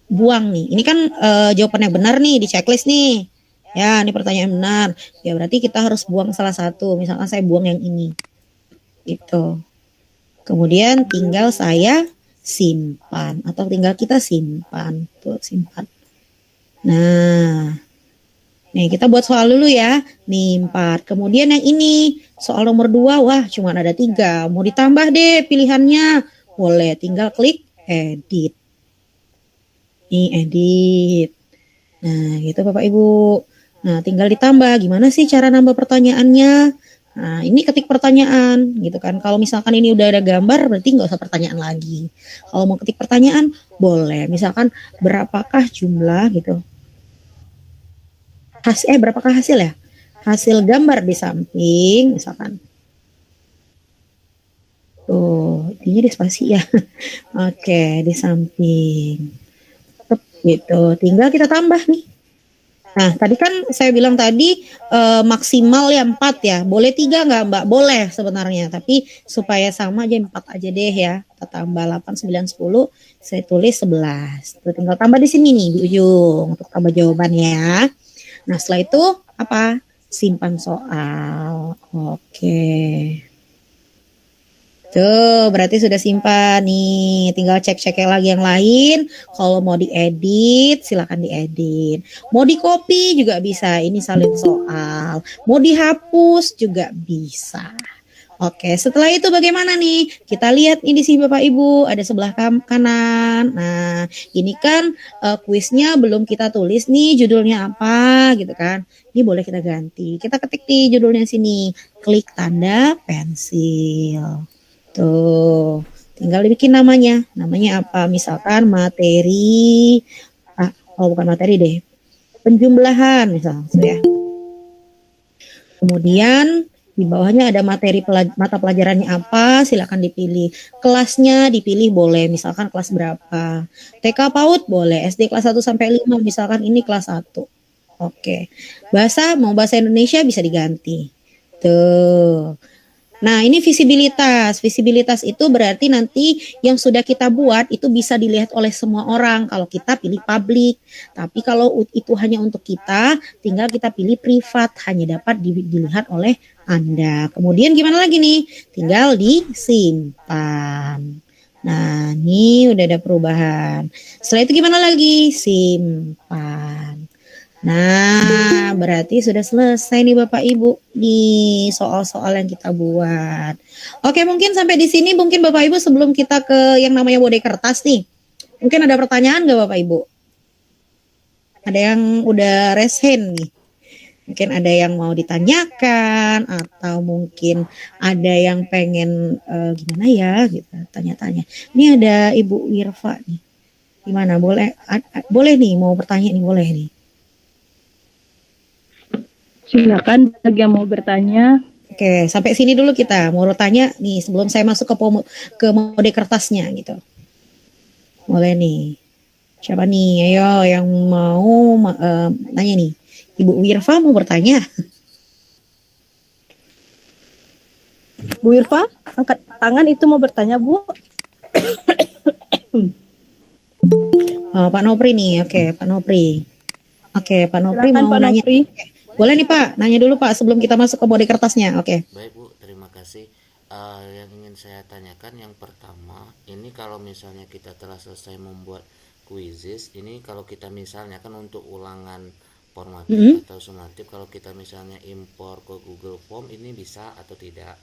buang nih. Ini kan jawabannya benar nih di checklist nih. Ya, ini pertanyaan benar. Ya berarti kita harus buang salah satu. Misalkan saya buang yang ini. Gitu. Kemudian tinggal saya simpan atau tinggal kita simpan. Tuh, simpan. Nah, nih kita buat soal dulu ya. Nih 4. Kemudian yang ini soal nomor 2, wah cuma ada 3. Mau ditambah deh pilihannya. Boleh, tinggal klik edit. Nih, edit. Nah, gitu Bapak Ibu. Nah, tinggal ditambah. Gimana sih cara nambah pertanyaannya? Nah, ini ketik pertanyaan gitu kan. Kalau misalkan ini udah ada gambar, berarti nggak usah pertanyaan lagi. Kalau mau ketik pertanyaan, boleh. Misalkan berapakah jumlah gitu. Berapakah hasil ya? Hasil gambar di samping, misalkan. Tuh, intinya di spasi ya. Oke, di samping. Gitu. Tinggal kita tambah nih. Nah, tadi kan saya bilang tadi maksimal ya 4 ya. Boleh 3 nggak Mbak? Boleh sebenarnya. Tapi supaya sama aja 4 aja deh ya. Kita tambah 8, 9, 10. Saya tulis 11. Tuh, tinggal tambah di sini nih di ujung untuk tambah jawabannya. Nah, setelah itu apa? Simpan soal. Oke. Tuh, berarti sudah simpan nih. Tinggal cek-cek lagi yang lain. Kalau mau diedit, silakan diedit. Mau di copy juga bisa. Ini salin soal. Mau dihapus juga bisa. Oke, setelah itu bagaimana nih? Kita lihat ini sih Bapak Ibu, ada sebelah kanan. Nah, ini kan kuisnya belum kita tulis nih judulnya apa gitu kan. Ini boleh kita ganti. Kita ketik di judulnya sini. Klik tanda pensil. Tuh, tinggal dibikin namanya. Namanya apa? Misalkan materi, bukan materi deh, penjumlahan misalnya. Ya. Kemudian di bawahnya ada materi mata pelajarannya apa, silakan dipilih. Kelasnya dipilih boleh, misalkan kelas berapa. TK PAUD boleh, SD kelas 1 sampai 5, misalkan ini kelas 1. Oke. Mau bahasa Indonesia bisa diganti. Tuh. Nah, ini visibilitas. Visibilitas itu berarti nanti yang sudah kita buat itu bisa dilihat oleh semua orang kalau kita pilih publik. Tapi kalau itu hanya untuk kita, tinggal kita pilih privat, hanya dapat dilihat oleh Anda. Kemudian gimana lagi nih? Tinggal disimpan. Nah, ini udah ada perubahan. Setelah itu gimana lagi? Simpan. Nah, berarti sudah selesai nih Bapak Ibu nih soal-soal yang kita buat. Oke, mungkin sampai di sini mungkin Bapak Ibu sebelum kita ke yang namanya bode kertas nih. Mungkin ada pertanyaan nggak Bapak Ibu? Ada yang udah raise hand nih. Mungkin ada yang mau ditanyakan atau mungkin ada yang pengen gimana ya gitu tanya-tanya. Ini ada Ibu Wirfa nih. Gimana? Boleh nih mau bertanya nih, boleh nih. Silakan bagi yang mau bertanya. Oke, sampai sini dulu kita mau tanya nih sebelum saya masuk ke mode kertasnya gitu. Boleh nih. Siapa nih? Ayo yang mau nanya nih. Ibu Wirfa mau bertanya. Bu Irfa, angkat tangan itu mau bertanya, Bu. Pak Nopri nih. Oke, Pak Nopri. Oke, Pak Nopri Silakan, mau Pak nanya. Nopri. Boleh nih Pak, nanya dulu Pak sebelum kita masuk ke mode kertasnya. Oke. Baik Bu, terima kasih. Yang ingin saya tanyakan yang pertama, ini kalau misalnya kita telah selesai membuat quizzes, ini kalau kita misalnya kan untuk ulangan formatif atau sumatif, kalau kita misalnya impor ke Google Form ini bisa atau tidak.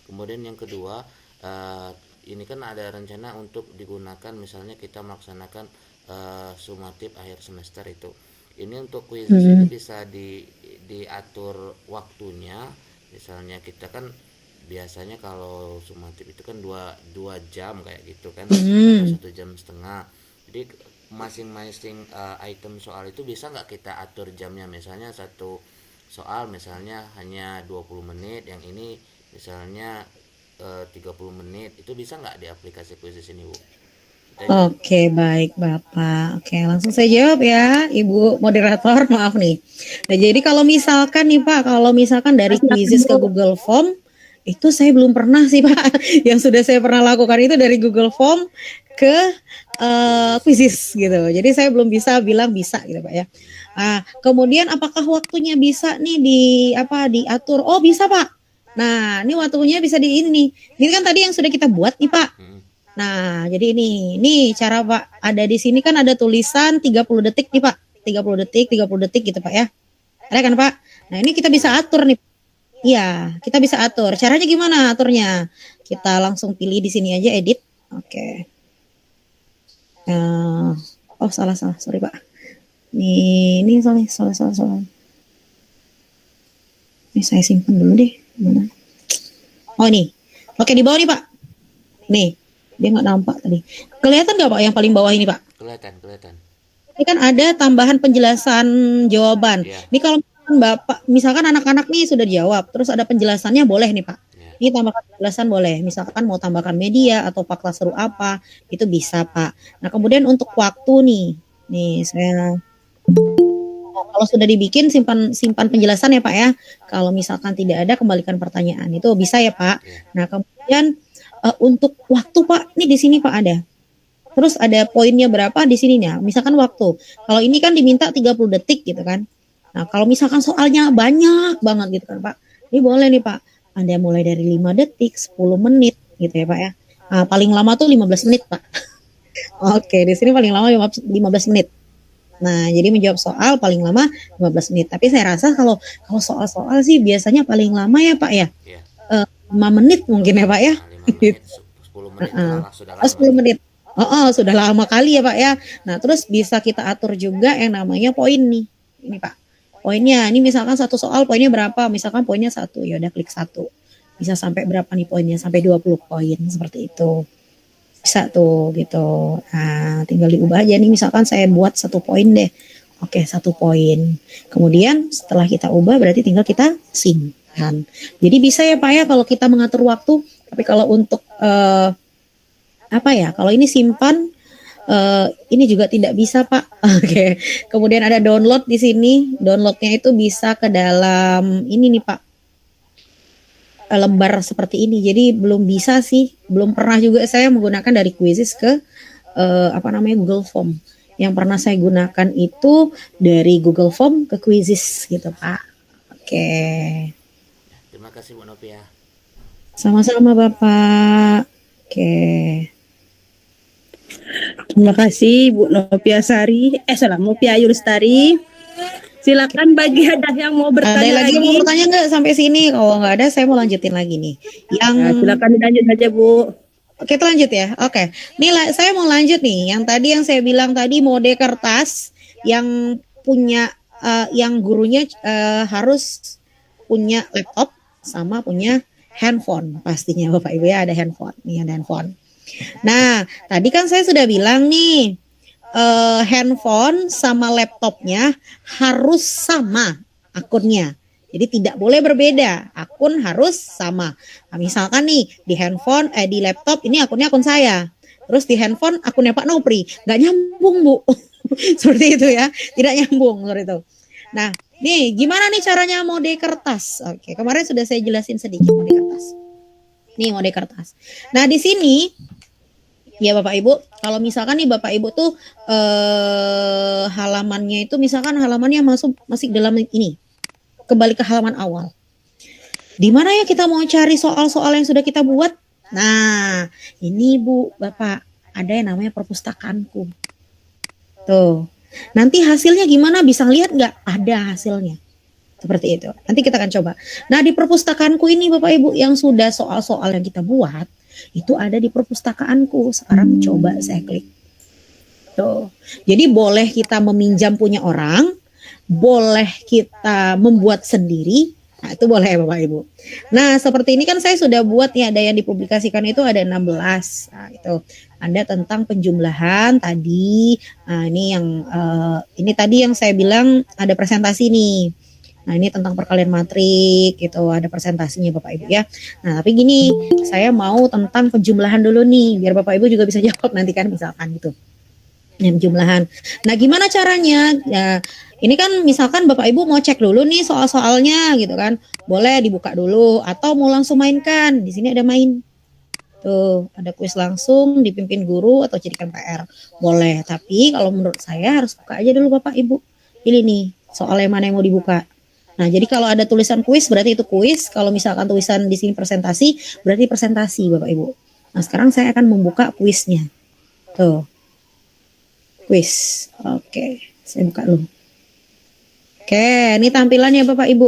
Kemudian yang kedua, ini kan ada rencana untuk digunakan misalnya kita melaksanakan sumatif akhir semester itu. Ini untuk quizzes ini bisa diatur waktunya, misalnya kita kan biasanya kalau sumatif itu kan 2 jam kayak gitu kan, 1,5 jam. Jadi masing-masing item soal itu bisa nggak kita atur jamnya, misalnya satu soal misalnya hanya 20 menit, yang ini misalnya 30 menit, itu bisa nggak di aplikasi quizzes ini Bu? Oke, baik Bapak. Oke, langsung saya jawab ya, Ibu moderator. Maaf nih. Nah, jadi kalau misalkan nih Pak, dari quizzes ke Google Form, itu saya belum pernah sih Pak. Yang sudah saya pernah lakukan itu dari Google Form ke quizzes gitu. Jadi saya belum bisa bilang bisa gitu Pak ya. Kemudian apakah waktunya bisa nih diatur? Oh bisa Pak. Nah, ini waktunya bisa di ini nih. Ini kan tadi yang sudah kita buat nih Pak. Nah, jadi ini cara Pak, ada di sini kan ada tulisan 30 detik nih Pak. 30 detik gitu Pak ya. Ada kan Pak? Nah, ini kita bisa atur nih. Iya, kita bisa atur. Caranya gimana aturnya? Kita langsung pilih di sini aja edit. Oke. Oh, salah. Sorry, Pak. Ini salah. Ini saya simpan dulu deh. Mana? Oh, ini. Oke, di bawah nih, Pak. Nih, dia nggak nampak tadi. Kelihatan nggak, Pak, yang paling bawah ini, Pak? Kelihatan. Ini kan ada tambahan penjelasan jawaban. Iya. Ini kalau misalkan anak-anak nih sudah dijawab, terus ada penjelasannya boleh nih, Pak. Iya. Ini tambahkan penjelasan boleh. Misalkan mau tambahkan media atau fakta seru apa, itu bisa, Pak. Nah, kemudian untuk waktu nih saya kalau sudah dibikin simpan penjelasan ya, Pak ya. Kalau misalkan tidak ada, kembalikan pertanyaan. Itu bisa ya, Pak. Iya. Nah, kemudian untuk waktu, Pak, ini di sini Pak ada. Terus ada poinnya berapa di sininya. Misalkan waktu. Kalau ini kan diminta 30 detik gitu kan. Nah, kalau misalkan soalnya banyak banget gitu kan, Pak. Ini boleh nih, Pak. Anda mulai dari 5 detik, 10 menit gitu ya, Pak ya. Nah, paling lama tuh 15 menit, Pak. Oke, di sini paling lama 15 menit. Nah, jadi menjawab soal paling lama 15 menit. Tapi saya rasa kalau soal-soal sih biasanya paling lama ya, Pak ya. Iya. 5 menit mungkin ya, Pak ya. Nah, 5 menit, 10 menit sudah lama. 10 menit. Sudah lama kali ya, Pak ya. Nah, terus bisa kita atur juga yang namanya poin nih. Ini, Pak. Poinnya, ini misalkan satu soal poinnya berapa? Misalkan poinnya 1, ya udah klik 1. Bisa sampai berapa nih poinnya? Sampai 20 poin seperti itu. Bisa tuh gitu. Nah, tinggal diubah aja nih, misalkan saya buat 1 poin deh. Oke, 1 poin. Kemudian setelah kita ubah berarti tinggal kita simpan. Jadi bisa ya, Pak ya, kalau kita mengatur waktu. Tapi kalau untuk kalau ini simpan, ini juga tidak bisa, Pak. Oke. Kemudian ada download di sini. Downloadnya itu bisa ke dalam ini nih, Pak. Lembar seperti ini. Jadi belum bisa sih. Belum pernah juga saya menggunakan dari Quizzes ke Google Form. Yang pernah saya gunakan itu dari Google Form ke Quizzes gitu, Pak. Oke. Terima kasih Bu Novia. Sama-sama, Bapak. Oke. Terima kasih Bu Novia Novia Ayu Lestari. Silakan bagi ada yang mau Ada bertanya lagi yang mau bertanya nggak sampai sini? Kalau nggak ada, saya mau lanjutin lagi nih. Nah, silakan dilanjut saja, Bu. Oke, kita lanjut ya. Oke. Nih saya mau lanjut nih. Yang tadi yang saya bilang tadi mode kertas yang punya yang gurunya harus punya laptop sama punya handphone. Pastinya Bapak Ibu ya ada handphone. Nih ada handphone. Nah, tadi kan saya sudah bilang nih handphone sama laptopnya harus sama akunnya. Jadi tidak boleh berbeda, akun harus sama. Nah, misalkan nih di handphone, di laptop ini akunnya akun saya. Terus di handphone akunnya Pak Nopri, nggak nyambung Bu. Seperti itu ya, tidak nyambung seperti itu. Nah, nih gimana nih caranya mode kertas? Oke, kemarin sudah saya jelasin sedikit mode kertas. Nih mode kertas. Nah di sini ya Bapak Ibu, kalau misalkan nih Bapak Ibu tuh halamannya itu misalkan halamannya masih dalam ini, kembali ke halaman awal. Di mana ya kita mau cari soal-soal yang sudah kita buat? Nah, ini Bu, Bapak, ada yang namanya perpustakaanku. Tuh, nanti hasilnya gimana? Bisa lihat nggak? Ada hasilnya. Seperti itu. Nanti kita akan coba. Nah, di perpustakaanku ini Bapak Ibu yang sudah soal-soal yang kita buat, itu ada di perpustakaanku. Sekarang coba saya klik. Tuh. Jadi boleh kita meminjam punya orang, boleh kita membuat sendiri. Nah, itu boleh ya Bapak Ibu. Nah, seperti ini kan saya sudah buat ya, ada yang dipublikasikan itu ada 16. Nah, itu ada tentang penjumlahan tadi. Nah, ini yang ini tadi yang saya bilang ada presentasi nih. Nah, ini tentang perkalian matrik gitu, ada presentasinya Bapak Ibu ya. Nah, tapi gini, saya mau tentang penjumlahan dulu nih, biar Bapak Ibu juga bisa jawab nanti kan misalkan gitu. Yang jumlahan. Nah, gimana caranya? Ya, ini kan misalkan Bapak Ibu mau cek dulu nih soal-soalnya gitu kan. Boleh dibuka dulu atau mau langsung mainkan. Di sini ada main. Tuh, ada kuis langsung dipimpin guru atau jadikan PR. Boleh, tapi kalau menurut saya harus buka aja dulu Bapak Ibu. Pilih nih, soal yang mana yang mau dibuka. Nah, jadi kalau ada tulisan kuis berarti itu kuis. Kalau misalkan tulisan di sini presentasi, berarti presentasi Bapak Ibu. Nah, sekarang saya akan membuka kuisnya. Tuh. Kuis. Oke, saya buka dulu. Oke, ini tampilannya Bapak Ibu.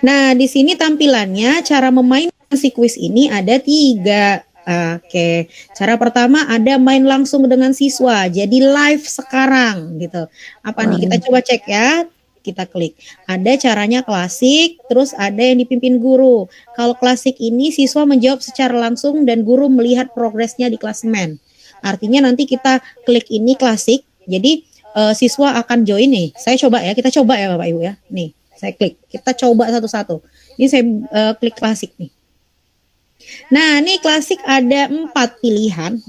Nah, di sini tampilannya cara memainkan si kuis ini ada 3 Oke, cara pertama ada main langsung dengan siswa, jadi live sekarang gitu. Apa nih? Kita coba cek ya. Kita klik. Ada caranya klasik, terus ada yang dipimpin guru. Kalau klasik ini siswa menjawab secara langsung dan guru melihat progresnya di klasemen. Artinya nanti kita klik ini klasik, jadi siswa akan join nih. Saya coba ya, kita coba ya Bapak Ibu ya. Nih, saya klik. Kita coba satu-satu. Ini saya klik klasik nih. Nah, ini klasik ada 4 pilihan.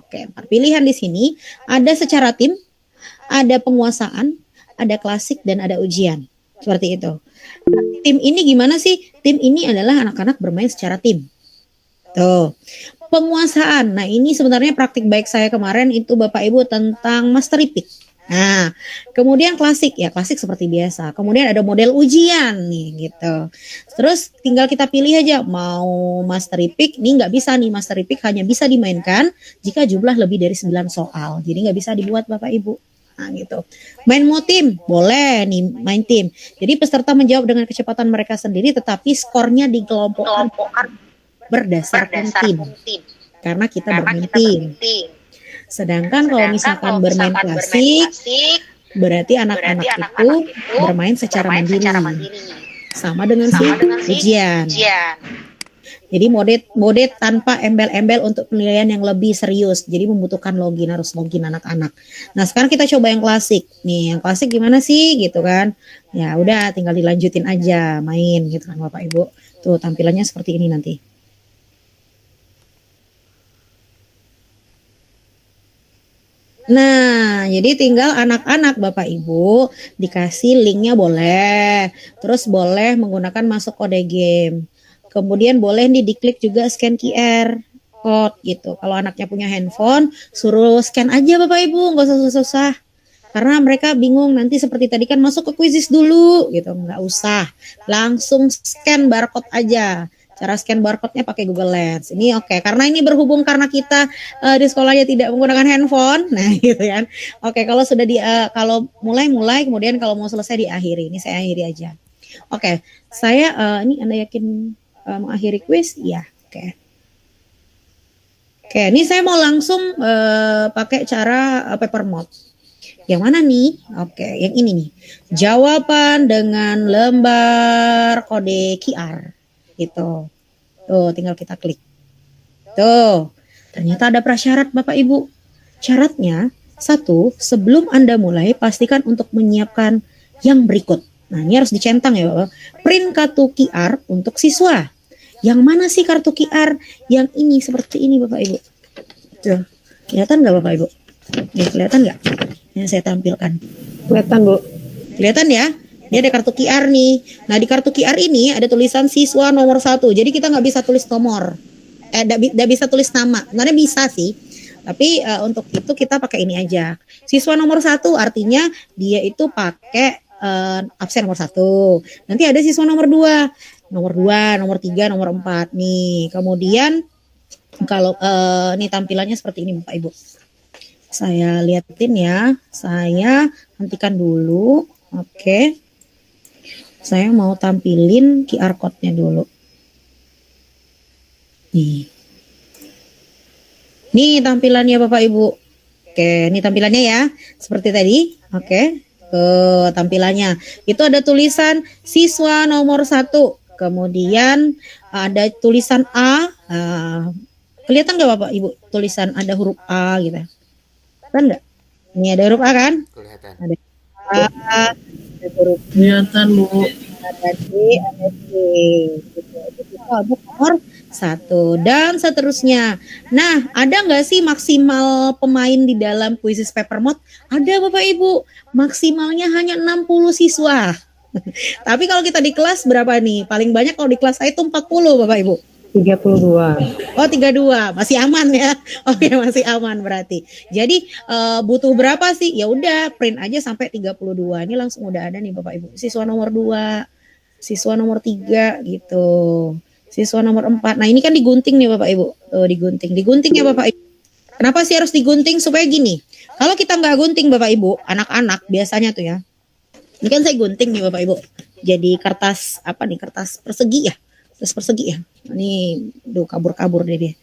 Oke, 4 pilihan di sini. Ada secara tim, ada penguasaan, ada klasik, dan ada ujian. Seperti itu. Nah, tim ini gimana sih? Tim ini adalah anak-anak bermain secara tim. Tuh. Penguasaan. Nah, ini sebenarnya praktik baik saya kemarin itu Bapak Ibu tentang Master Repeat. Nah, kemudian klasik ya, klasik seperti biasa. Kemudian ada model ujian nih gitu. Terus tinggal kita pilih aja mau Master Repeat. Ini nggak bisa nih, Master Repeat hanya bisa dimainkan jika jumlah lebih dari 9 soal. Jadi nggak bisa dibuat Bapak Ibu. Nah gitu. Main mau tim, boleh nih main tim. Jadi peserta menjawab dengan kecepatan mereka sendiri, tetapi skornya dikelompokkan berdasarkan tim. Karena kita bermain tim. Sedangkan kalau misalkan bermain klasik, berarti anak-anak itu bermain secara mandiri. Sama dengan si ujian. Jadi mode tanpa embel-embel untuk penilaian yang lebih serius. Jadi membutuhkan login, harus login anak-anak. Nah, sekarang kita coba yang klasik. Nih, yang klasik gimana sih gitu kan? Ya udah tinggal dilanjutin aja main gitu kan Bapak Ibu. Tuh tampilannya seperti ini nanti. Nah, jadi tinggal anak-anak Bapak Ibu dikasih linknya boleh. Terus boleh menggunakan masuk kode game. Kemudian boleh nih diklik juga scan QR code gitu. Kalau anaknya punya handphone, suruh scan aja Bapak Ibu, nggak usah susah-susah. Karena mereka bingung nanti seperti tadi kan masuk ke Quizizz dulu gitu, nggak usah. Langsung scan barcode aja. Cara scan barcode-nya pakai Google Lens. Ini oke, karena ini berhubung karena kita di sekolahnya tidak menggunakan handphone. Nah, gitu kan. Oke, kalau sudah kalau mulai kemudian kalau mau selesai diakhiri. Ini saya akhiri aja. Oke, saya ini Anda yakin mengakhiri kuis? Ya, oke. Oke, ini saya mau langsung pakai cara paper mode. Yang mana nih? Oke, yang ini nih. Jawaban dengan lembar kode QR. Gitu. Tuh, tinggal kita klik. Tuh, ternyata ada prasyarat Bapak Ibu. Syaratnya, 1, sebelum Anda mulai, pastikan untuk menyiapkan yang berikut. Nah, ini harus dicentang ya Bapak. Print kartu QR untuk siswa. Yang mana sih kartu QR? Yang ini, seperti ini Bapak Ibu. Tuh, kelihatan nggak Bapak Ibu? Ya, kelihatan nggak? Yang saya tampilkan. Kelihatan Bu. Kelihatan ya? Ini ada kartu QR nih. Nah, di kartu QR ini ada tulisan siswa nomor 1. Jadi kita nggak bisa tulis nomor. Nggak bisa tulis nama. Sebenarnya bisa sih. Tapi untuk itu kita pakai ini aja. Siswa nomor 1 artinya dia itu pakai absen nomor 1. Nanti ada siswa nomor 2. Nomor 2, nomor 3, nomor 4 nih. Kemudian kalau ini tampilannya seperti ini Bapak Ibu. Saya liatin ya. Saya hentikan dulu. Oke. Saya mau tampilin QR code-nya dulu. Nih. Nih tampilannya Bapak Ibu. Oke, ini tampilannya ya. Seperti tadi. Oke. Tampilannya. Itu ada tulisan siswa nomor 1. Kemudian ada tulisan A. Kelihatan nggak Bapak Ibu? Tulisan ada huruf A gitu. Kan nggak? Ini ada huruf A kan? Kelihatan. Ada A. Kelihatan Bu. Ada D, ada C, gitu. Itu ada nomor 1 dan seterusnya. Nah, ada nggak sih maksimal pemain di dalam Quizizz Paper Mode? Ada Bapak Ibu, maksimalnya hanya 60 siswa. Tapi kalau kita di kelas berapa nih? Paling banyak kalau di kelas saya itu 40 Bapak Ibu. 32. Oh 32, masih aman ya. Oke, masih aman berarti. Jadi butuh berapa sih? Ya udah print aja sampai 32. Ini langsung udah ada nih Bapak Ibu. Siswa nomor 2, siswa nomor 3 gitu. Siswa nomor 4. Nah, ini kan digunting nih Bapak Ibu. Tuh digunting. Digunting ya Bapak Ibu. Kenapa sih harus digunting? Supaya gini. Kalau kita nggak gunting Bapak Ibu, anak-anak biasanya tuh ya. Ini kan saya gunting nih Bapak Ibu. Jadi kertas apa nih? Kertas persegi ya. Terus persegi ya. Ini kabur-kabur deh dia.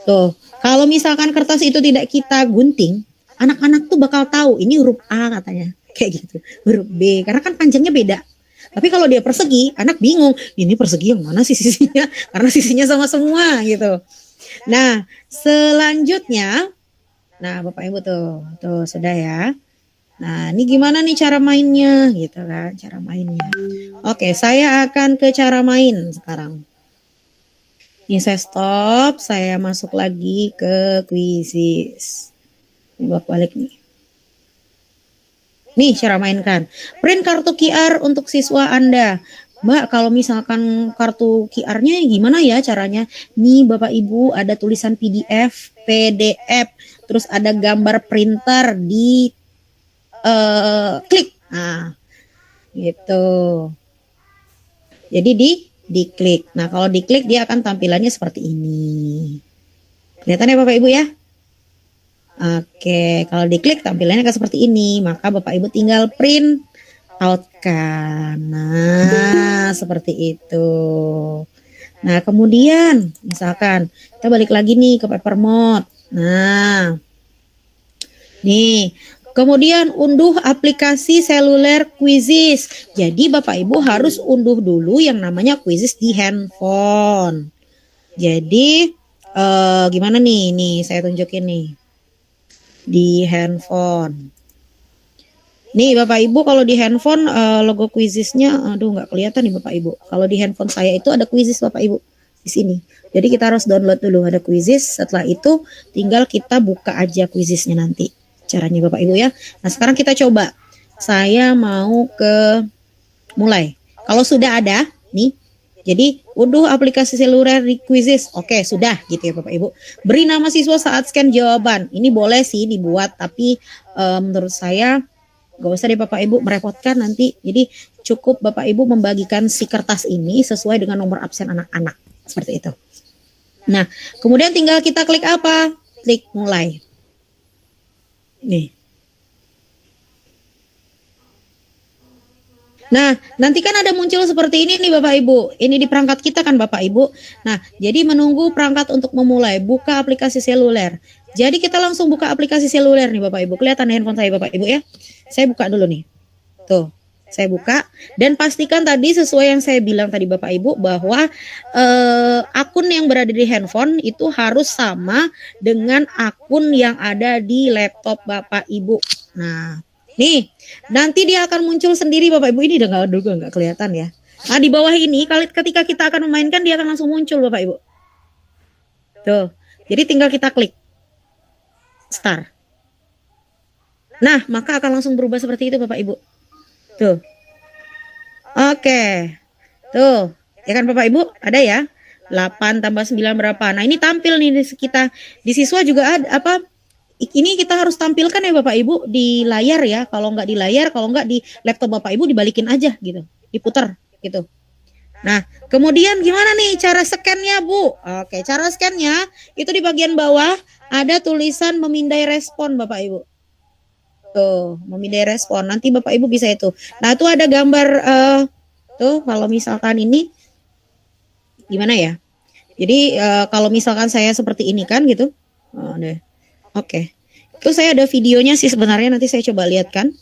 Tuh, kalau misalkan kertas itu tidak kita gunting, anak-anak tuh bakal tahu ini huruf A katanya. Kayak gitu. Huruf B, karena kan panjangnya beda. Tapi kalau dia persegi, anak bingung, ini persegi yang mana sih sisinya? Karena sisinya sama semua gitu. Nah, selanjutnya, nah Bapak Ibu tuh sudah ya. Nah, ini gimana nih cara mainnya gitu kan, cara mainnya. Oke, saya akan ke cara main sekarang. Ini saya stop, saya masuk lagi ke quizzes. Ini balik nih. Nih cara mainkan. Print kartu QR untuk siswa Anda. Mbak, kalau misalkan kartu QR-nya gimana ya caranya? Nih Bapak Ibu ada tulisan PDF, terus ada gambar printer di klik. Nah, gitu. Jadi diklik. Nah, kalau diklik dia akan tampilannya seperti ini. Kelihatan ya Bapak Ibu ya? Oke, kalau diklik tampilannya akan seperti ini. Maka Bapak Ibu tinggal print out kan. Nah, seperti itu. Nah, kemudian misalkan kita balik lagi nih ke paper mode. Nah, nih. Kemudian unduh aplikasi seluler Quizzes. Jadi Bapak Ibu harus unduh dulu yang namanya Quizzes di handphone. Jadi gimana nih? Nih saya tunjukin nih. Di handphone. Nih Bapak Ibu kalau di handphone logo Quizzesnya aduh nggak kelihatan nih Bapak Ibu. Kalau di handphone saya itu ada Quizzes Bapak Ibu di sini. Jadi kita harus download dulu ada Quizzes. Setelah itu tinggal kita buka aja Quizzesnya nanti. Caranya Bapak Ibu ya. Nah sekarang kita coba. Saya mau ke mulai. Kalau sudah ada nih. Jadi unduh aplikasi seluler di Quizzes. Oke sudah gitu ya Bapak Ibu. Beri nama siswa saat scan jawaban. Ini boleh sih dibuat. Tapi menurut saya gak usah deh Bapak Ibu merepotkan nanti. Jadi cukup Bapak Ibu membagikan si kertas ini sesuai dengan nomor absen anak-anak. Seperti itu. Nah kemudian tinggal kita klik apa? Klik mulai. Nih. Nah, nanti kan ada muncul seperti ini nih Bapak Ibu. Ini di perangkat kita kan Bapak Ibu. Nah, jadi menunggu perangkat untuk memulai. Buka aplikasi seluler. Jadi kita langsung buka aplikasi seluler nih Bapak Ibu. Kelihatan handphone saya Bapak Ibu ya. Saya buka dulu nih. Tuh, saya buka. Dan pastikan tadi sesuai yang saya bilang tadi Bapak Ibu. Bahwa akun yang berada di handphone itu harus sama dengan akun yang ada di laptop Bapak Ibu. Nah, nih, nanti dia akan muncul sendiri Bapak Ibu. Ini udah nggak kelihatan ya. Nah, di bawah ini ketika kita akan memainkan dia akan langsung muncul Bapak Ibu. Tuh. Jadi tinggal kita klik start. Nah, maka akan langsung berubah seperti itu Bapak Ibu. Tuh. Oke. Tuh. Ya kan Bapak Ibu? Ada ya? 8 tambah 9 berapa? Nah, ini tampil nih di siswa juga ada apa? Ini kita harus tampilkan ya Bapak Ibu di layar ya. Kalau nggak di layar, kalau nggak di laptop Bapak Ibu dibalikin aja gitu. Diputar gitu. Nah, kemudian gimana nih cara scan-nya Bu? Oke, cara scan-nya itu di bagian bawah ada tulisan memindai respon Bapak Ibu. Tuh, memindai respon. Nanti Bapak Ibu bisa itu. Nah, itu ada gambar tuh kalau misalkan ini gimana ya? Jadi kalau misalkan saya seperti ini kan gitu. Oh, deh. Oke. Itu saya ada videonya sih sebenarnya nanti saya coba lihatkan.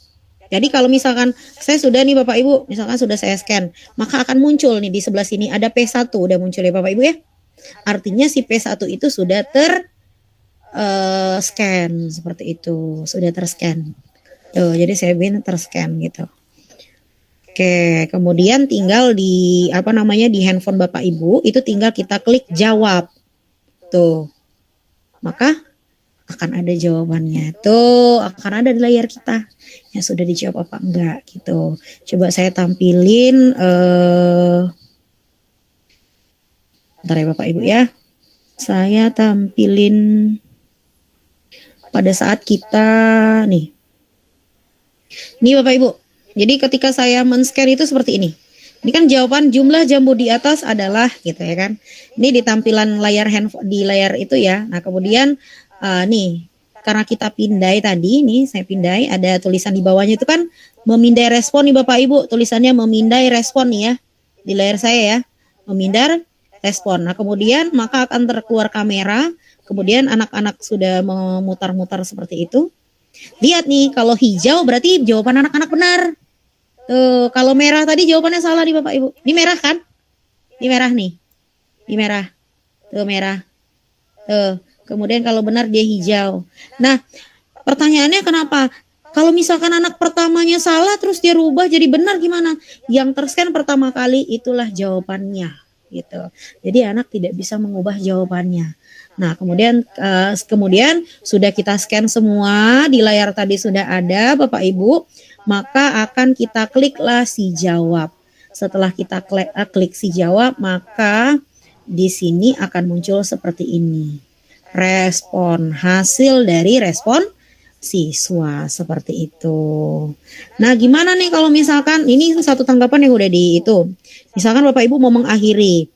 Jadi kalau misalkan saya sudah nih Bapak Ibu, misalkan sudah saya scan, maka akan muncul nih di sebelah sini ada P1 udah muncul ya Bapak Ibu ya. Artinya si P1 itu sudah scan seperti itu, sudah terscan. Tuh, jadi saya bikin terscan gitu. Oke, kemudian tinggal di di handphone Bapak Ibu itu tinggal kita klik jawab. Tuh. Maka akan ada jawabannya. Tuh, akan ada di layar kita. Ya sudah dijawab apa enggak gitu. Coba saya tampilin bentar ya Bapak Ibu ya. Saya tampilin pada saat kita nih. Nih Bapak Ibu. Jadi ketika saya men-scan itu seperti ini. Ini kan jawaban jumlah jambu di atas adalah gitu ya kan. Ini di tampilan layar handphone di layar itu ya. Nah, kemudian nih karena kita pindai tadi nih saya pindai ada tulisan di bawahnya itu kan memindai respon nih Bapak Ibu, tulisannya memindai respon nih ya di layar saya ya, memindai respon. Nah kemudian maka akan terkeluar kamera, Kemudian anak-anak sudah memutar-mutar seperti itu. Lihat nih, kalau hijau berarti jawaban anak-anak benar. Tuh, kalau merah tadi jawabannya salah nih Bapak Ibu. Ini merah kan? Ini merah nih. Ini merah. Tuh merah. Tuh. Kemudian kalau benar dia hijau. Nah, pertanyaannya kenapa? Kalau misalkan anak pertamanya salah terus dia rubah jadi benar gimana? Yang terscan pertama kali itulah jawabannya gitu. Jadi anak tidak bisa mengubah jawabannya. Nah, kemudian sudah kita scan semua di layar tadi sudah ada Bapak Ibu, maka akan kita kliklah si jawab. Setelah kita klik si jawab, maka di sini akan muncul seperti ini. Respon hasil dari respon siswa seperti itu. Nah, gimana nih kalau misalkan ini satu tanggapan yang udah di itu. Misalkan Bapak Ibu mau mengakhiri.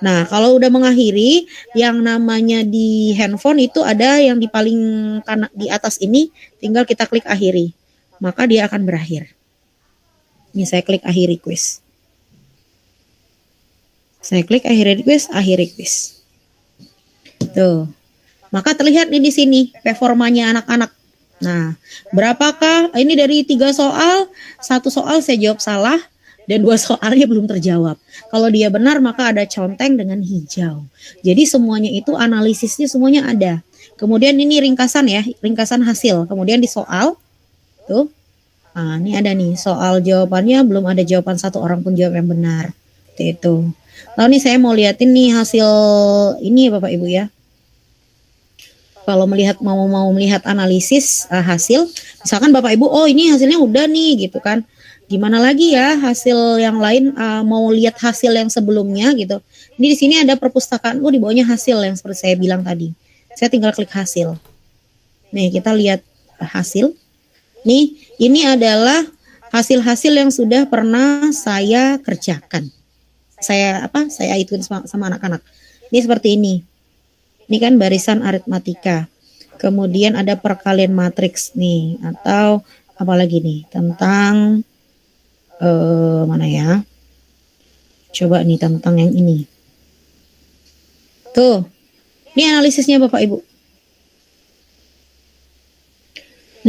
Nah, kalau udah mengakhiri, yang namanya di handphone itu ada yang di paling kanan di atas ini, tinggal kita klik akhiri. Maka dia akan berakhir. Ini saya klik akhiri quiz. Saya klik akhiri quiz. Tuh. Maka terlihat nih di sini performanya anak-anak. Nah, berapakah ini dari 3 soal, 1 soal saya jawab salah dan 2 soalnya belum terjawab. Kalau dia benar maka ada conteng dengan hijau. Jadi semuanya itu analisisnya semuanya ada. Kemudian ini ringkasan ya, ringkasan hasil. Kemudian di soal tuh. Nah, ini ada nih soal jawabannya belum ada jawaban 1 orang pun jawab yang benar. Seperti itu. Lalu nih saya mau liatin nih hasil ini ya Bapak Ibu ya. Kalau mau melihat analisis hasil, misalkan Bapak Ibu, oh ini hasilnya udah nih gitu kan. Gimana lagi ya hasil yang lain, mau lihat hasil yang sebelumnya gitu. Ini di sini ada perpustakaan, di bawahnya hasil yang seperti saya bilang tadi. Saya tinggal klik hasil. Nih kita lihat hasil. Nih ini adalah hasil-hasil yang sudah pernah saya kerjakan. Saya ituin sama anak-anak. Ini seperti ini. Ini kan barisan aritmatika. Kemudian ada perkalian matriks nih, atau apalagi nih tentang mana ya? Coba nih tentang yang ini. Tuh. Ini analisisnya Bapak Ibu.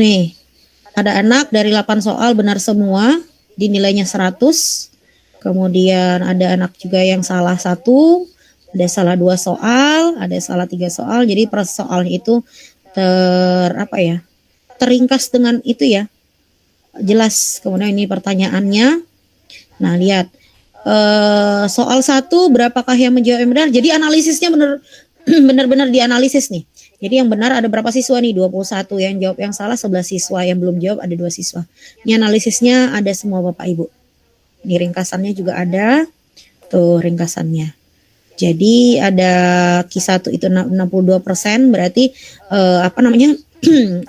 Nih, ada anak dari 8 soal benar semua, dinilainya 100. Kemudian ada anak juga yang salah 1, ada salah 2 soal, ada salah 3 soal. Jadi per soalnya itu teringkas dengan itu ya, jelas. Kemudian ini pertanyaannya. Nah lihat soal 1 berapakah yang menjawab yang benar. Jadi analisisnya benar-benar dianalisis nih. Jadi yang benar ada berapa siswa nih? 21. Yang jawab yang salah 11 siswa. Yang belum jawab ada 2 siswa. Ini analisisnya ada semua Bapak Ibu. Ini ringkasannya juga ada. Tuh ringkasannya. Jadi ada Q1 itu 62%, berarti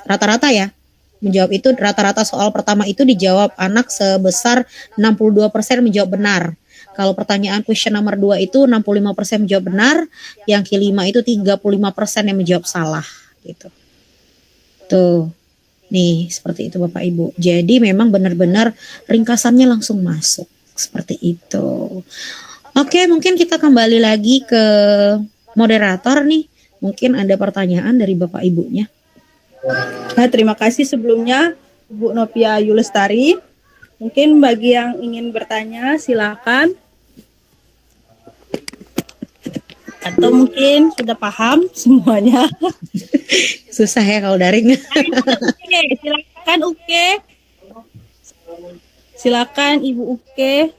rata-rata ya. Menjawab itu rata-rata soal pertama itu dijawab anak sebesar 62% menjawab benar. Kalau pertanyaan question nomor 2 itu 65% menjawab benar, yang Q5 itu 35% yang menjawab salah gitu. Tuh. Nih, seperti itu Bapak Ibu. Jadi memang benar-benar ringkasannya langsung masuk seperti itu. Oke, mungkin kita kembali lagi ke moderator nih. Mungkin ada pertanyaan dari Bapak Ibunya. Nah, terima kasih sebelumnya Bu Novia Yulestari. Mungkin bagi yang ingin bertanya silakan. Atau mungkin sudah paham semuanya. Susah ya kalau daring. Silakan Uke. Silakan Ibu Uke.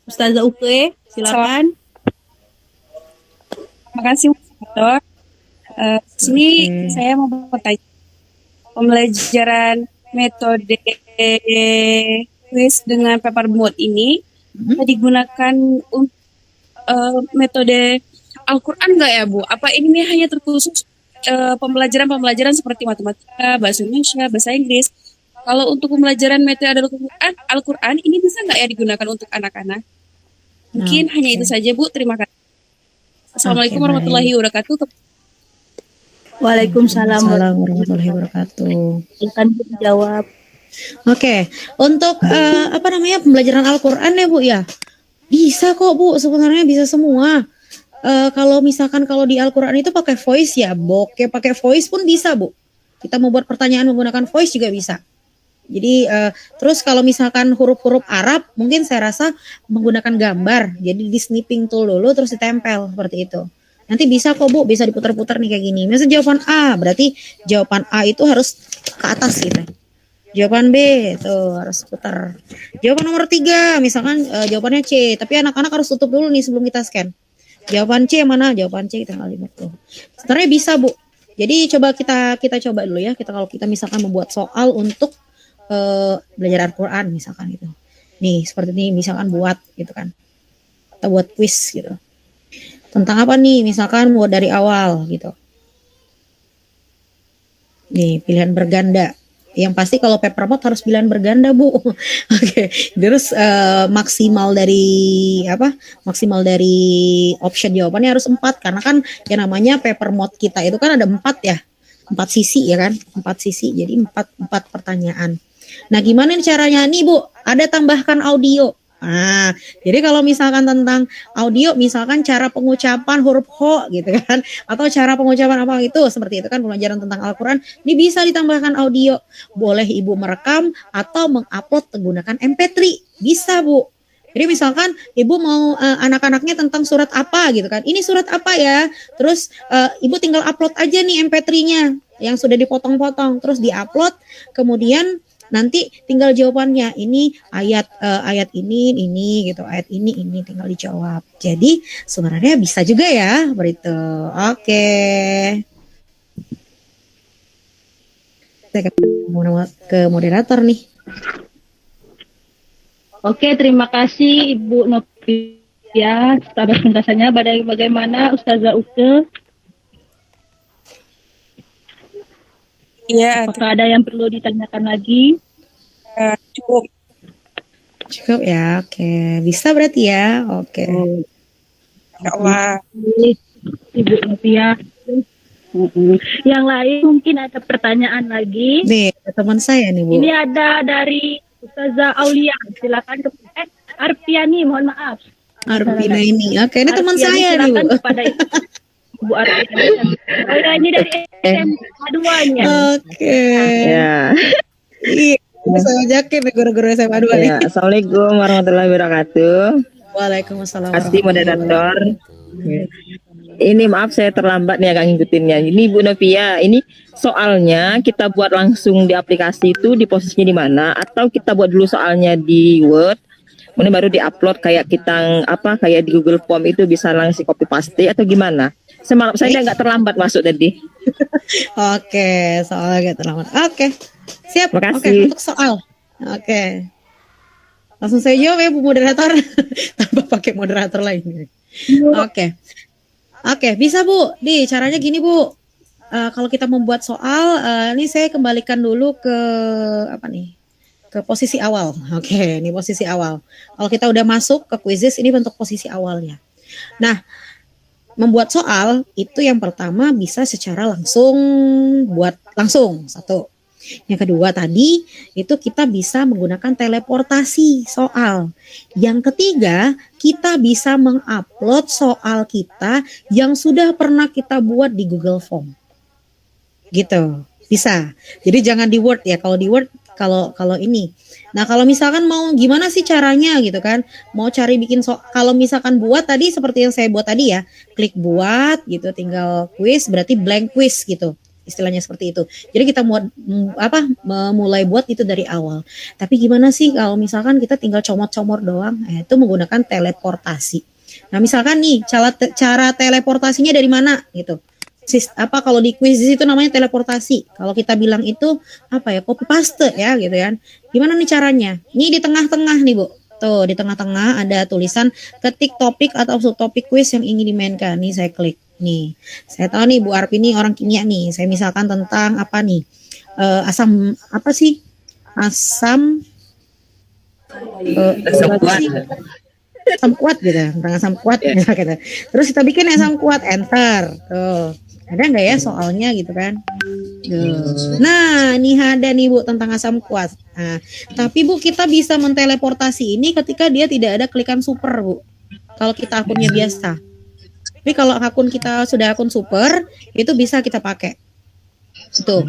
Ustazah Uke, silakan. Terima kasih, Dokter. Sini saya mau bertanya, pembelajaran metode quiz dengan paper mode ini bisa digunakan untuk metode Al-Quran nggak ya, Bu? Apa ini hanya terkhusus pembelajaran-pembelajaran seperti matematika, bahasa Indonesia, bahasa Inggris? Kalau untuk pembelajaran metode Al-Quran ini bisa nggak ya digunakan untuk anak-anak? Mungkin hanya itu saja, Bu. Terima kasih. Assalamualaikum warahmatullahi wabarakatuh. Waalaikumsalam warahmatullahi wabarakatuh. Silakan dijawab. Oke, untuk pembelajaran Al-Quran ya Bu ya? Bisa kok Bu, sebenarnya bisa semua. kalau misalkan kalau di Al-Quran itu pakai voice ya, bokeh pakai voice pun bisa Bu. Kita mau buat pertanyaan menggunakan voice juga bisa. Jadi terus kalau misalkan huruf-huruf Arab mungkin saya rasa menggunakan gambar. Jadi di snipping tool dulu terus ditempel seperti itu. Nanti bisa kok Bu, bisa diputar-putar nih kayak gini. Misalnya jawaban A, berarti jawaban A itu harus ke atas gitu. Jawaban B tuh harus putar. Jawaban nomor 3 misalkan jawabannya C, tapi anak-anak harus tutup dulu nih sebelum kita scan. Jawaban C mana? Jawaban C kita kali tuh. Sebenarnya bisa Bu. Jadi coba kita coba dulu ya. Kalau kita misalkan membuat soal untuk belajar Al-Quran misalkan gitu. Nih seperti ini misalkan buat gitu kan. Kita buat quiz gitu. Tentang apa nih? Misalkan buat dari awal gitu. Nih pilihan berganda. Yang pasti kalau paper mode harus pilihan berganda Bu. Oke. Terus maksimal dari option jawabannya harus 4 karena kan yang namanya paper mode kita itu kan ada 4 ya. 4 sisi ya kan? 4 sisi. Jadi 4 pertanyaan. Nah, gimana nih caranya nih Bu? Ada tambahkan audio. Nah, jadi kalau misalkan tentang audio, misalkan cara pengucapan huruf ho gitu kan, atau cara pengucapan apa itu, seperti itu kan pelajaran tentang Al-Quran, ini bisa ditambahkan audio. Boleh Ibu merekam atau mengupload menggunakan MP3, bisa Bu. Jadi misalkan Ibu mau anak-anaknya tentang surat apa gitu kan, ini surat apa ya, terus Ibu tinggal upload aja nih MP3-nya yang sudah dipotong-potong, terus diupload, kemudian nanti tinggal jawabannya ini ayat ini gitu, ayat ini tinggal dijawab. Jadi sebenarnya bisa juga ya begitu. Oke. Saya ke moderator nih. Oke, terima kasih Ibu Novia atas penjelasannya. Bagaimana Ustazah Uke? Iya, Apakah ada yang perlu ditanyakan lagi? cukup. Cukup ya, oke. Bisa berarti ya, oke. Ya Allah. Ibu Novia. Yang lain mungkin ada pertanyaan lagi. Nih, teman saya nih Bu. Ini ada dari Ustazah Aulia. Silakan Arpiani, mohon maaf. Arvina ini, oke. Ini teman Arpiani, saya nih Bu. silakan kepada Ibu Arpiani. Ini dari SMA 2-nya. Oke. Ya, Iya, saya ajakin nih guru-guru SMA 2 nih. ya. Assalamualaikum warahmatullahi wabarakatuh. Waalaikumsalam. Kasih moderator. Ini maaf saya terlambat nih agak ngikutinnya. Ini Bu Novia, ini soalnya kita buat langsung di aplikasi itu di posisinya di mana? Atau kita buat dulu soalnya di Word, kemudian baru diupload kayak kita kayak di Google Form itu bisa langsung copy paste atau gimana? Saya nggak terlambat masuk tadi. Oke, soalnya agak terlambat. Oke, siap. Makasih. Oke, untuk soal. Oke. Langsung saya jawab ya Bu moderator. Tanpa pakai moderator lain. Oke. Oke, bisa Bu. Caranya gini Bu. Kalau kita membuat soal, ini saya kembalikan dulu ke ke posisi awal. Oke, ini posisi awal. Kalau kita udah masuk ke quizzes, ini bentuk posisi awalnya. Nah, membuat soal itu yang pertama bisa secara langsung, buat langsung, satu. Yang kedua tadi itu kita bisa menggunakan teleportasi soal. Yang ketiga, kita bisa mengupload soal kita yang sudah pernah kita buat di Google Form. Gitu. Bisa. Jadi jangan di Word ya. Kalau di Word kalau ini. Nah, kalau misalkan mau gimana sih caranya gitu kan? Mau cari bikin kalau misalkan buat tadi seperti yang saya buat tadi ya, klik buat gitu, tinggal quiz berarti blank quiz gitu. Istilahnya seperti itu. Jadi kita mulai buat itu dari awal. Tapi gimana sih kalau misalkan kita tinggal comot-comot doang? Itu menggunakan teleportasi. Nah, misalkan nih cara teleportasinya dari mana gitu. Kalau di quiz itu namanya teleportasi. Kalau kita bilang itu copy paste ya gitu kan. Gimana nih caranya? Ini di tengah-tengah nih Bu. Tuh di tengah-tengah ada tulisan ketik topik atau subtopik quiz yang ingin dimainkan. Nih saya klik. Nih saya tahu nih Bu Arpi ini orang kimia nih. Saya misalkan tentang apa nih? Asam apa sih? Asam kuat gitu, tentang asam kuat gitu. Terus kita bikin asam kuat, enter. Tuh. Ada nggak ya soalnya gitu kan? Nah, ini ada nih Bu tentang asam kuat. Nah, tapi Bu kita bisa menteleportasi ini ketika dia tidak ada klikan super Bu. Kalau kita akunnya biasa. Tapi kalau akun kita sudah akun super, itu bisa kita pakai. Tuh.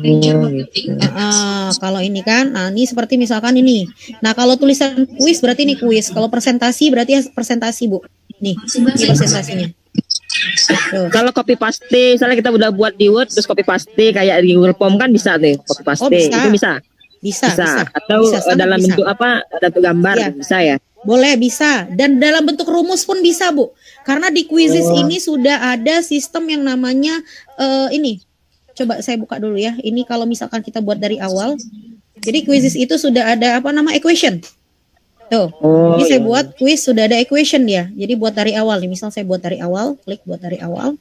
Kalau ini kan, nah ini seperti misalkan ini. Nah kalau tulisan kuis berarti ini kuis. Kalau presentasi berarti ya presentasi Bu. Nih, ini presentasinya. Tuh. Kalau copy paste, misalnya kita udah buat di Word terus copy paste kayak di Google Form kan bisa tuh copy paste. bisa. Itu bisa. Bisa. Atau bisa, dalam bisa. bentuk apa? Bentuk gambar Iya. bisa ya. Boleh, bisa. Dan dalam bentuk rumus pun bisa, Bu. Karena di Quizzes ini sudah ada sistem yang namanya ini. Coba saya buka dulu ya. Ini kalau misalkan kita buat dari awal. Jadi Quizzes itu sudah ada apa nama equation. Tuh. Jadi saya buat quiz sudah ada equation dia. Jadi buat dari awal nih. Misal saya buat dari awal, klik buat dari awal.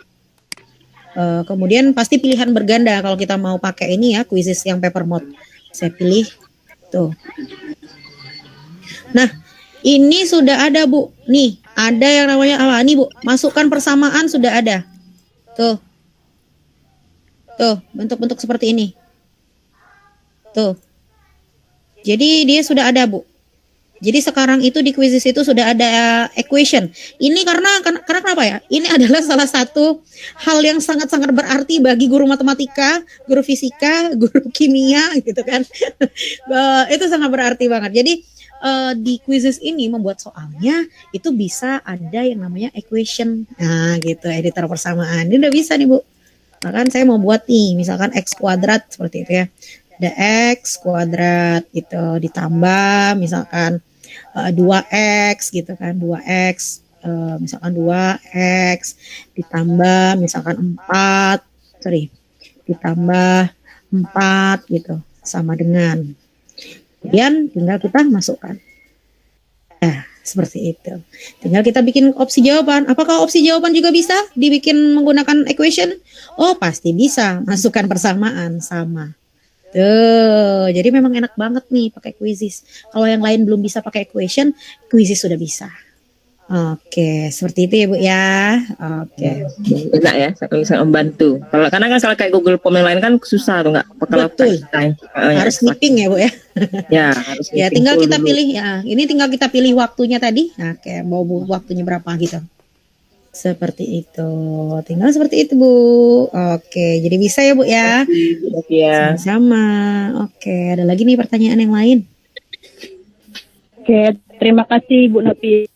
Kemudian pasti pilihan berganda kalau kita mau pakai ini ya, Quizzes yang paper mode. Saya pilih tuh. Nah, ini sudah ada Bu. Nih, ada yang namanya apa? Nih Bu, masukkan persamaan sudah ada. Tuh. Tuh, bentuk-bentuk seperti ini. Tuh. Jadi dia sudah ada Bu. Jadi sekarang itu di Quizzes itu sudah ada equation. Ini karena kenapa ya? Ini adalah salah satu hal yang sangat-sangat berarti bagi guru matematika, guru fisika, guru kimia gitu kan. Itu sangat berarti banget. Jadi di Quizzes ini membuat soalnya itu bisa ada yang namanya equation. Nah gitu, editor persamaan. Ini udah bisa nih Bu. Bahkan saya mau buat nih, misalkan X kuadrat seperti itu ya. Ada X kuadrat gitu, ditambah misalkan 2X gitu kan, 2X, misalkan 2X, ditambah misalkan 4, ditambah 4 gitu, sama dengan. Kemudian tinggal kita masukkan. Nah, seperti itu. Tinggal kita bikin opsi jawaban. Apakah opsi jawaban juga bisa dibikin menggunakan equation? Oh, pasti bisa. Masukkan persamaan sama. Tuh, jadi memang enak banget nih pakai Quizzes. Kalau yang lain belum bisa pakai equation, Quizzes sudah bisa. Oke, seperti itu ya Bu ya. Oke. Enak ya, bisa membantu. Kalau karena kan kalau kayak Google Form yang lain kan susah tuh nggak. Betul. Harus meeting ya Bu ya. Ya, harus Ya, meeting tinggal full kita dulu. pilih ya. Ini tinggal kita pilih waktunya tadi. Nah, kayak mau waktunya berapa gitu. Seperti itu. Tinggal seperti itu Bu. Oke, jadi bisa ya Bu ya. Ya. Sama. Oke, ada lagi nih pertanyaan yang lain. Oke, terima kasih Bu Novia.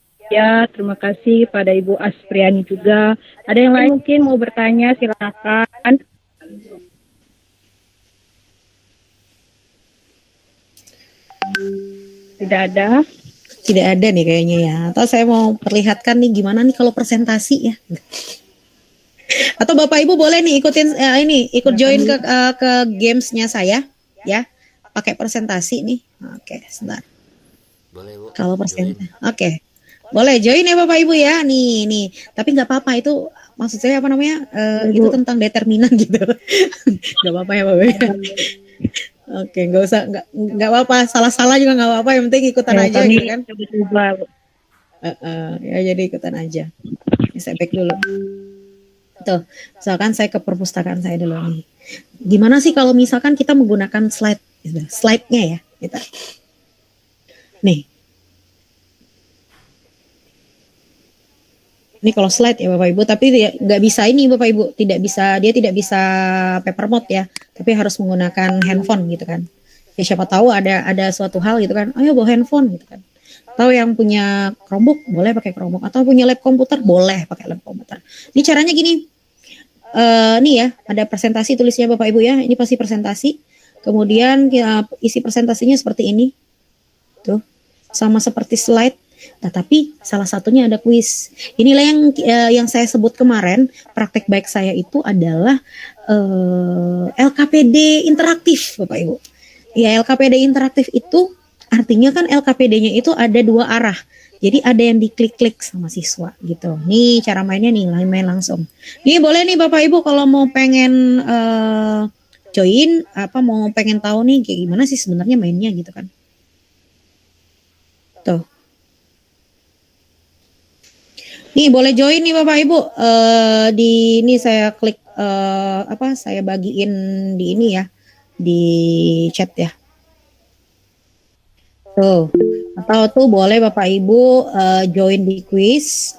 Terima kasih pada Ibu Aspriani juga. Ada yang lain mungkin mau bertanya, silakan. Tidak ada. Tidak ada nih kayaknya ya. Atau saya mau perlihatkan nih gimana nih kalau presentasi ya. Atau Bapak Ibu boleh nih ikutin ikut join ke gamesnya saya ya. Pakai presentasi nih. Oke, sebentar. Boleh Bu. Kalau Join. presentasi. Oke. Boleh join ya Bapak Ibu ya. Nih. Tapi nggak apa-apa itu maksud saya apa namanya? Itu tentang determinan gitu. Nggak apa-apa ya Bapak Ibu. Oke, nggak apa-apa, salah-salah juga nggak apa-apa, yang penting ikutan aja gitu kan. Ya jadi ikutan aja. Ini saya back dulu. Tuh, misalkan saya ke perpustakaan saya dulu nih. Gimana sih kalau misalkan kita menggunakan slide-nya ya, kita. Nih. Ini kalau slide ya Bapak Ibu, tapi nggak bisa ini Bapak Ibu, dia tidak bisa paper mode ya, tapi harus menggunakan handphone gitu kan. Ya siapa tahu ada suatu hal gitu kan, ayo bawa handphone gitu kan. Atau yang punya Chromebook boleh pakai Chromebook, atau punya lab komputer boleh pakai lab komputer. Ini caranya gini, nih ya, ada presentasi tulisnya Bapak Ibu ya, ini pasti presentasi. Kemudian isi presentasinya seperti ini, tuh, sama seperti slide. Nah, tapi salah satunya ada kuis. Inilah yang saya sebut kemarin, praktek baik saya itu adalah LKPD interaktif, Bapak Ibu. Ya, LKPD interaktif itu artinya kan LKPD-nya itu ada dua arah. Jadi ada yang diklik-klik sama siswa gitu. Nih cara mainnya nih, main langsung. Nih boleh nih Bapak Ibu kalau mau pengen join, mau pengen tahu nih kayak gimana sih sebenarnya mainnya gitu kan. Tuh. Nih boleh join nih Bapak Ibu. Di ini saya klik saya bagiin di ini ya, di chat ya. Tuh, Atau tuh boleh Bapak Ibu join di quiz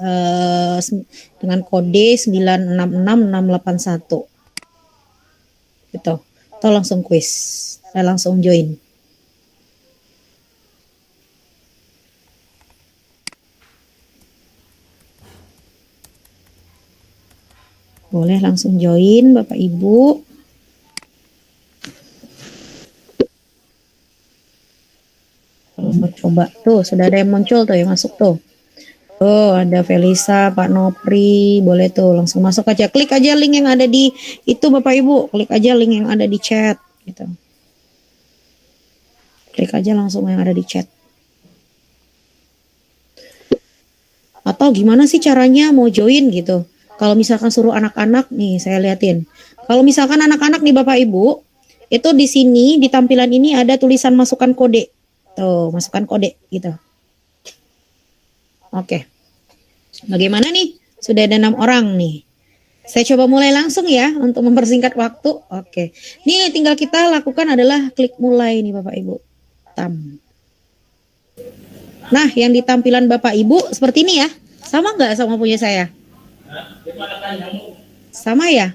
dengan kode 966681 gitu. Atau langsung quiz, saya langsung join. Boleh langsung join Bapak Ibu. Kalau mau coba tuh sudah ada yang muncul tuh yang masuk tuh. Oh, ada Felisa, Pak Nopri, boleh tuh langsung masuk aja. Klik aja link yang ada di itu Bapak Ibu, klik aja link yang ada di chat gitu. Klik aja langsung yang ada di chat. Atau gimana sih caranya mau join gitu? Kalau misalkan suruh anak-anak nih, saya liatin. Kalau misalkan anak-anak nih Bapak Ibu, itu di sini di tampilan ini ada tulisan masukkan kode. Tuh, masukkan kode gitu. Oke. Bagaimana nih? Sudah ada 6 orang nih. Saya coba mulai langsung ya untuk mempersingkat waktu. Oke. Nih tinggal kita lakukan adalah klik mulai nih Bapak Ibu. Nah, yang di tampilan Bapak Ibu seperti ini ya. Sama nggak sama punya saya? Sama ya?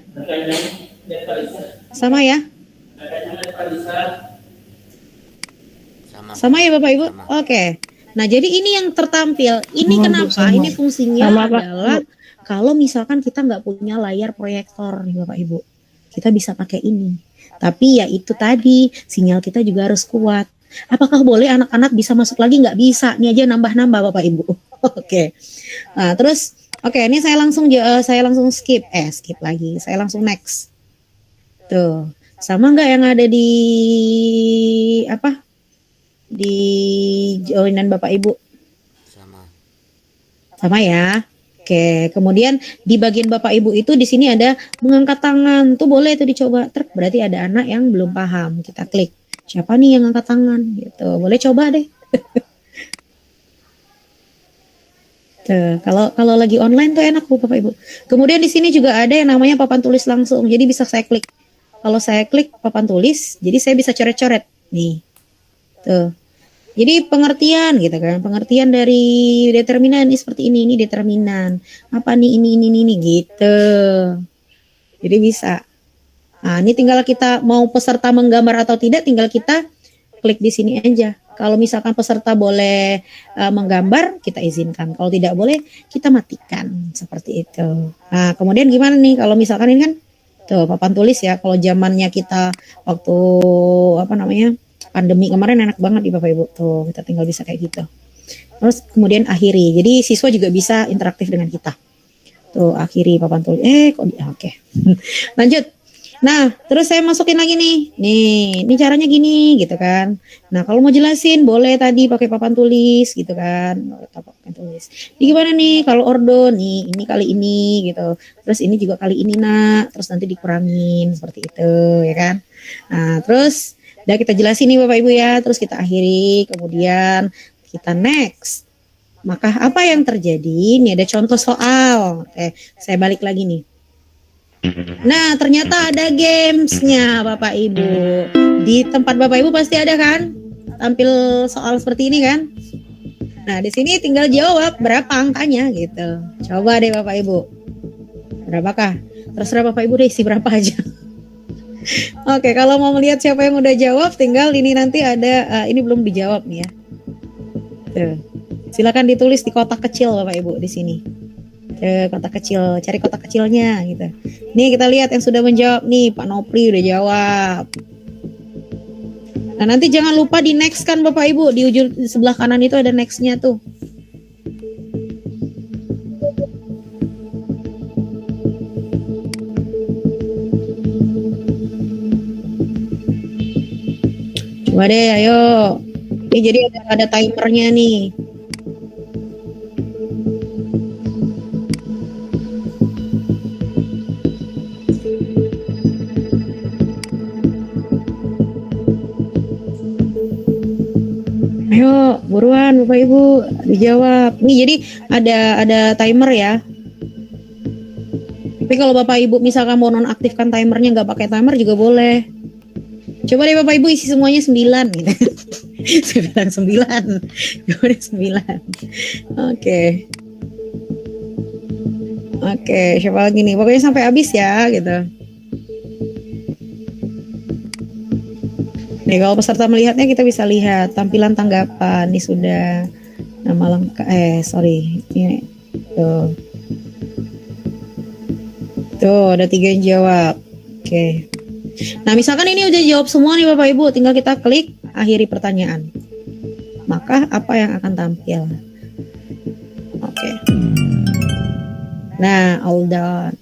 Sama ya? Sama ya Bapak Ibu? Oke. Nah, jadi ini yang tertampil. Ini kenapa? Ini fungsinya adalah kalau misalkan kita nggak punya layar proyektor nih Bapak Ibu. Kita bisa pakai ini. Tapi ya itu tadi, sinyal kita juga harus kuat. Apakah boleh anak-anak bisa masuk lagi? Nggak bisa. Ini aja nambah-nambah Bapak Ibu. Oke. Nah, terus ini saya langsung skip. Skip lagi. Saya langsung next. Tuh. Sama nggak yang ada di di joinan Bapak Ibu? Sama ya. Oke, kemudian di bagian Bapak Ibu itu di sini ada mengangkat tangan. Tuh boleh tuh dicoba. Berarti ada anak yang belum paham. Kita klik. Siapa nih yang angkat tangan gitu. Boleh coba deh. Tuh, kalau lagi online tuh enak Bu Bapak Ibu. Kemudian di sini juga ada yang namanya papan tulis langsung. Jadi bisa saya klik. Kalau saya klik papan tulis, jadi saya bisa coret-coret nih. Tuh. Jadi pengertian gitu kan. Pengertian dari determinan ini seperti ini determinan. Apa nih ini gitu. Jadi bisa. Nah, ini tinggal kita mau peserta menggambar atau tidak, tinggal kita klik di sini aja. Kalau misalkan peserta boleh menggambar, kita izinkan. Kalau tidak boleh, kita matikan. Seperti itu. Nah, kemudian gimana nih kalau misalkan ini kan tuh papan tulis ya. Kalau zamannya kita waktu pandemi kemarin enak banget di Bapak Ibu. Tuh, kita tinggal bisa kayak gitu. Terus kemudian akhiri. Jadi siswa juga bisa interaktif dengan kita. Tuh, akhiri papan tulis. Oke. Lanjut. Nah, terus saya masukin lagi nih. Nih, ini caranya gini gitu kan. Nah, kalau mau jelasin boleh tadi pakai papan tulis gitu kan. Papan tulis. Ini gimana nih kalau ordo nih, ini kali ini gitu. Terus ini juga kali ini Nak. Terus nanti dikurangin seperti itu ya kan. Nah, terus udah kita jelasin nih Bapak Ibu ya. Terus kita akhiri, kemudian kita next. Maka apa yang terjadi? Ini ada contoh soal. Oke, saya balik lagi nih. Nah, ternyata ada gamesnya Bapak Ibu. Di tempat Bapak Ibu pasti ada kan? Tampil soal seperti ini kan? Nah, di sini tinggal jawab berapa angkanya gitu. Coba deh Bapak Ibu. Berapakah? Terserah Bapak Ibu deh isi berapa aja. Oke, kalau mau melihat siapa yang udah jawab, tinggal ini nanti ada ini belum dijawab nih ya. Tuh. Silakan ditulis di kotak kecil Bapak Ibu di sini. Kotak kecil, cari kotak kecilnya gitu. Nih kita lihat yang sudah menjawab nih, Pak Nopri udah jawab. Nah, nanti jangan lupa di next kan Bapak Ibu, di ujung di sebelah kanan itu ada next-nya tuh. Coba deh, ayo. Ini jadi ada timernya nih. Ayo, buruan Bapak Ibu, dijawab. Nih jadi ada timer ya. Tapi kalau Bapak Ibu misalkan mau nonaktifkan timernya nggak pakai timer juga boleh. Coba deh Bapak Ibu isi semuanya 9 gitu. Saya bilang 9. Jawabannya 9. Oke. Oke, siapa lagi nih? Pokoknya sampai habis ya, gitu. Nih, kalau peserta melihatnya kita bisa lihat tampilan tanggapan. Ini sudah nama lengkap. Sorry. Ini tuh. Tuh, ada 3 yang jawab. Oke. Nah, misalkan ini udah jawab semua nih Bapak Ibu, tinggal kita klik akhiri pertanyaan. Maka apa yang akan tampil? Oke. Nah, all done.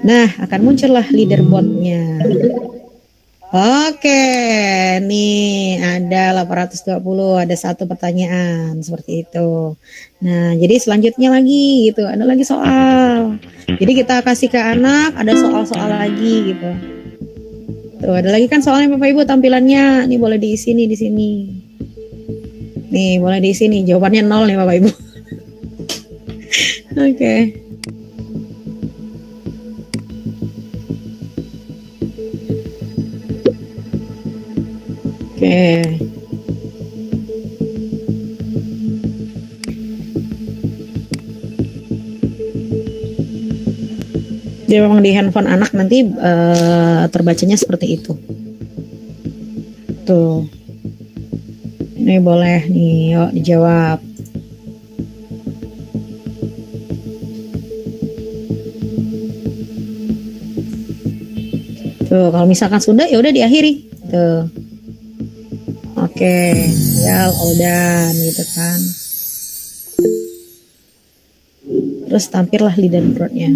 Nah, akan muncullah leaderboardnya. Oke, nih ada 820, ada 1 pertanyaan seperti itu. Nah, jadi selanjutnya lagi gitu, ada lagi soal. Jadi kita kasih ke anak, ada soal-soal lagi gitu. Tuh, ada lagi kan soalnya Bapak Ibu tampilannya. Nih boleh diisi nih di sini. Nih, boleh diisi nih. Jawabannya 0 nih Bapak Ibu. Oke. Oke. Jadi memang di handphone anak nanti terbacanya seperti itu. Tuh. Ini boleh nih, yuk dijawab. Tuh, kalau misalkan sudah ya udah diakhiri. Tuh. Oke, ya udah gitu kan. Terus tampillah leaderboardnya.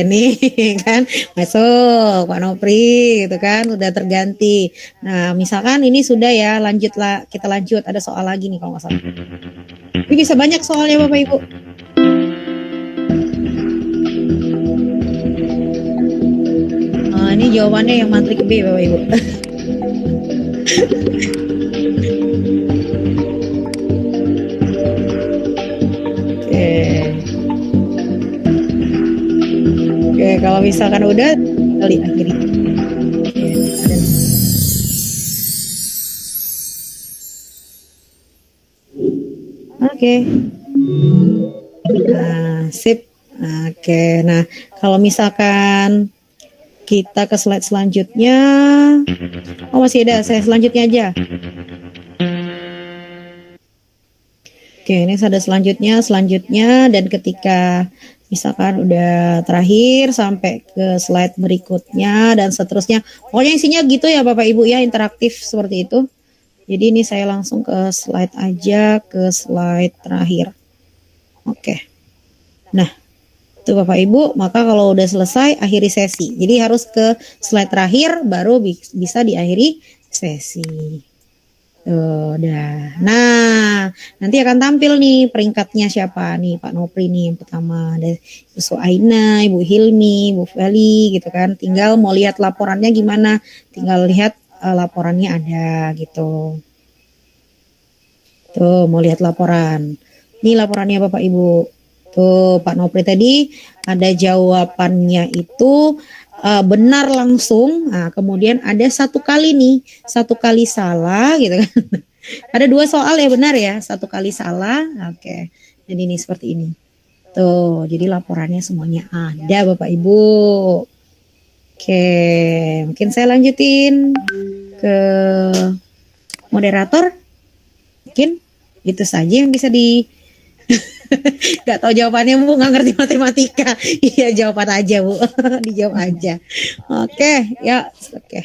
Nih kan masuk Pak Nopri gitu kan, udah terganti. Nah, misalkan ini sudah ya, lanjutlah, kita lanjut, ada soal lagi nih kalau nggak salah. Ini bisa banyak soalnya Bapak Ibu. Nah, ini jawabannya yang matrik B Bapak Ibu. Oke, kalau misalkan udah kali akhiri. Oke. Nah, sip. Oke, nah kalau misalkan kita ke slide selanjutnya. Oh, masih ada, saya selanjutnya aja. Oke, ini ada selanjutnya, dan ketika misalkan udah terakhir sampai ke slide berikutnya dan seterusnya. Pokoknya isinya gitu ya Bapak Ibu ya, interaktif seperti itu. Jadi ini saya langsung ke slide aja, ke slide terakhir. Oke. Nah, itu Bapak Ibu, maka kalau udah selesai akhiri sesi. Jadi harus ke slide terakhir baru bisa diakhiri sesi. Udah. Nah, nanti akan tampil nih peringkatnya siapa nih, Pak Nopri nih yang pertama, ada Ibu Suaina, Ibu Hilmi, Ibu Feli gitu kan. Tinggal mau lihat laporannya gimana, tinggal lihat laporannya ada gitu. Tuh, mau lihat laporan. Ini laporannya Bapak Ibu. Tuh, Pak Nopri tadi ada jawabannya itu benar langsung. Nah, kemudian ada 1 kali nih, 1 kali salah gitu kan. Ada 2 soal ya benar ya, 1 kali salah. Oke. Jadi ini seperti ini. Tuh, jadi laporannya semuanya ada Bapak Ibu. Oke, mungkin saya lanjutin ke moderator. Mungkin itu saja yang bisa di Gak tahu jawabannya Bu, nggak ngerti matematika. Iya, jawaban aja Bu. Dijawab aja. Oke, ya oke.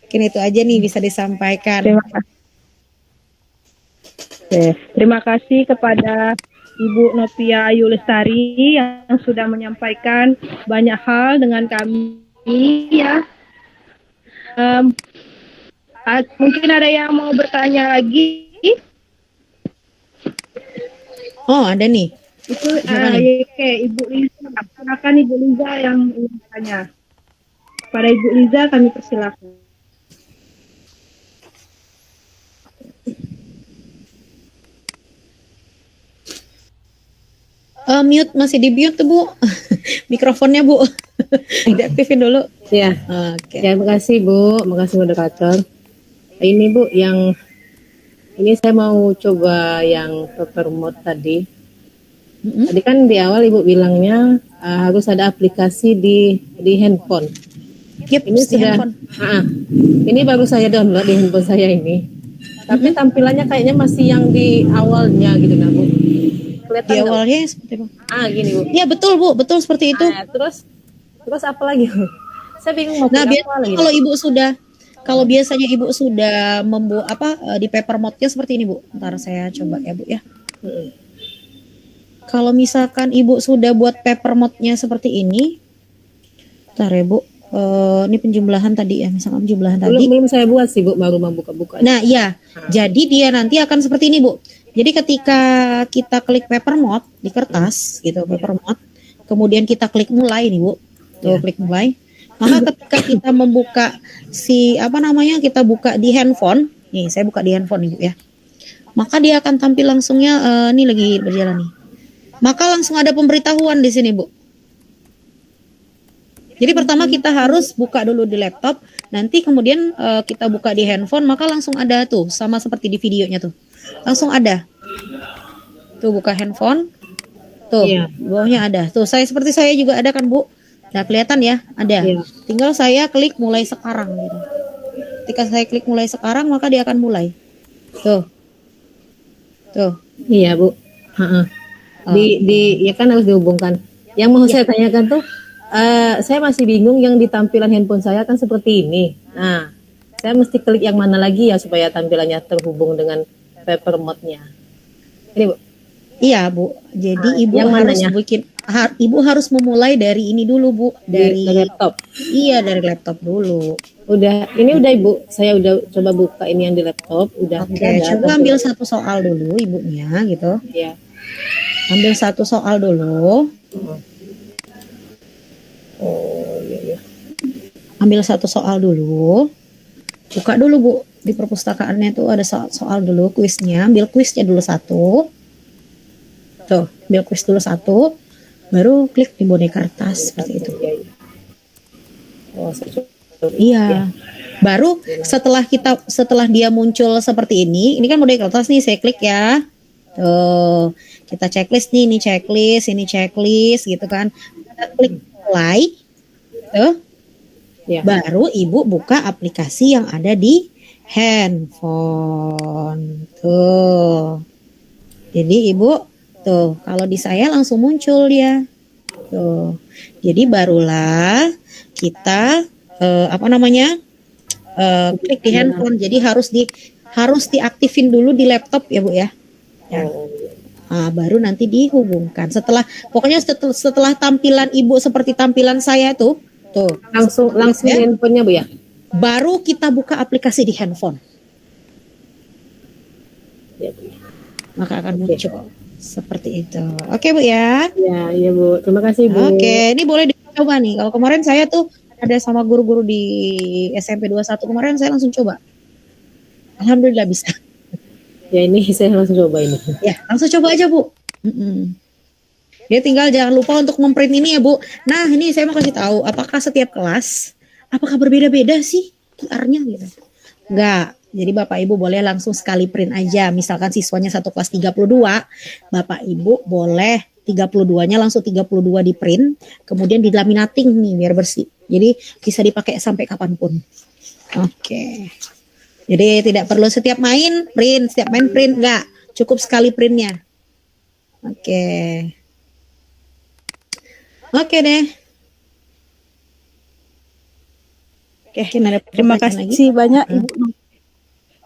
Mungkin itu aja nih bisa disampaikan. Terima kasih kepada Ibu Novia Ayu Lestari yang sudah menyampaikan banyak hal dengan kami ya. Mungkin ada yang mau bertanya lagi? Oh, ada nih. Itu oke, Ibu Liza. Silakan Ibu Liza yang ingin bertanya. Pada Ibu Liza kami persilakan. Mute, masih di mute tuh Bu. Mikrofonnya Bu. Diaktifin dulu. Ya, Oke. ya makasih Bu, makasih moderator. Ini Bu, yang ini saya mau coba yang paper mode tadi. Tadi kan di awal Ibu bilangnya harus ada aplikasi di handphone. Yep, Ini di sudah, handphone. ini baru saya download di handphone saya ini. Tapi tampilannya kayaknya masih yang di awalnya gitu nah Bu. Kelihatan Di nggak, Bu? awalnya seperti apa? Gini Bu. Iya betul Bu, betul seperti itu. Terus apa lagi Bu? Saya bingung mau Nah, pilih apa lagi. kalau biasanya Ibu sudah membuat di paper mode-nya seperti ini, Bu. Ntar saya coba ya, Bu ya. Kalau misalkan Ibu sudah buat paper mode-nya seperti ini, ntar ya, Bu. Ini penjumlahan tadi ya, misalkan penjumlahan tadi. Belum saya buat sih Bu, baru mau buka-buka. Nah, iya. Jadi dia nanti akan seperti ini, Bu. Jadi ketika kita klik paper mode di kertas gitu, paper mode, kemudian kita klik mulai nih, Bu. Tuh, klik mulai. Maka ketika kita membuka kita buka di handphone, nih saya buka di handphone nih Bu ya. Maka dia akan tampil langsungnya, ini lagi berjalan nih. Maka langsung ada pemberitahuan di sini Bu. Jadi pertama kita harus buka dulu di laptop, nanti kemudian kita buka di handphone, maka langsung ada tuh, sama seperti di videonya tuh. Langsung ada. Tuh buka handphone, tuh di bawahnya ada. Tuh seperti saya juga ada kan Bu. Nah kelihatan ya, ada. Tinggal saya klik mulai sekarang gitu. Ketika saya klik mulai sekarang, maka dia akan mulai. Tuh. Iya Bu. Ya kan harus dihubungkan. Yang mau saya tanyakan tuh, saya masih bingung yang di tampilan handphone saya kan seperti ini. Nah, saya mesti klik yang mana lagi ya supaya tampilannya terhubung dengan paper mode-nya. Ini Bu. Iya Bu. Jadi Ibu yang harus mananya? Ibu harus memulai dari ini dulu Bu, dari laptop. Iya, dari laptop dulu. Ini udah Ibu, saya udah coba buka ini yang di laptop, udah. Oke, coba ambil satu soal dulu Ibunya gitu. Iya. Ambil satu soal dulu. Iya. Ambil satu soal dulu. Buka dulu Bu, di perpustakaannya tuh ada soal dulu, kuisnya. Ambil kuisnya dulu satu. Tuh, ambil kuis dulu satu. Baru klik di boneka kertas seperti itu. Iya. Baru setelah dia muncul seperti ini kan boneka kertas nih, saya klik ya. Tuh, kita checklist nih, ini checklist gitu kan. Kita klik mulai. Tuh. Baru Ibu buka aplikasi yang ada di handphone. Tuh. Jadi Ibu tuh, kalau di saya langsung muncul dia. Tuh. Jadi barulah kita klik di handphone. Jadi harus diaktifin dulu di laptop ya Bu ya. Nah, baru nanti dihubungkan. Setelah tampilan Ibu seperti tampilan saya tuh langsung handphonenya Bu ya. Baru kita buka aplikasi di handphone. Maka akan muncul seperti itu. Oke Bu ya. Iya Bu. Terima kasih Bu. Oke, ini boleh dicoba nih. Kalau kemarin saya tuh ada sama guru-guru di SMP 21 kemarin saya langsung coba. Alhamdulillah bisa. Ya ini saya langsung coba ini. Ya, langsung coba aja Bu. Dia tinggal jangan lupa untuk memprint ini ya Bu. Nah ini saya mau kasih tahu, apakah setiap kelas, apakah berbeda-beda sih QR-nya gitu? Enggak. Jadi Bapak Ibu boleh langsung sekali print aja. Misalkan siswanya satu kelas 32, Bapak Ibu boleh 32-nya langsung 32 di print, kemudian di laminating nih biar bersih. Jadi bisa dipakai sampai kapanpun. Oke. Jadi tidak perlu setiap main print, enggak. Cukup sekali printnya. Oke. Oke deh. Oke, terima kasih banyak Ibu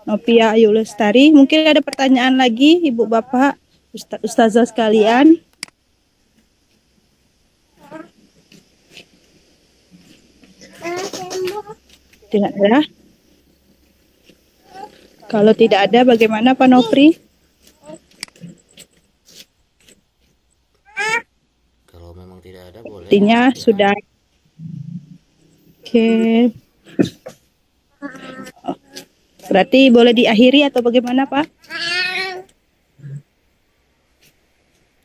Nopia Ayu Lestari. Mungkin ada pertanyaan lagi Ibu Bapak, Ustazah sekalian. Tidak ada. Kalau tidak ada, bagaimana Pak Nopri? Kalau memang tidak ada boleh. Artinya sudah. Oke. Berarti boleh diakhiri atau bagaimana Pak?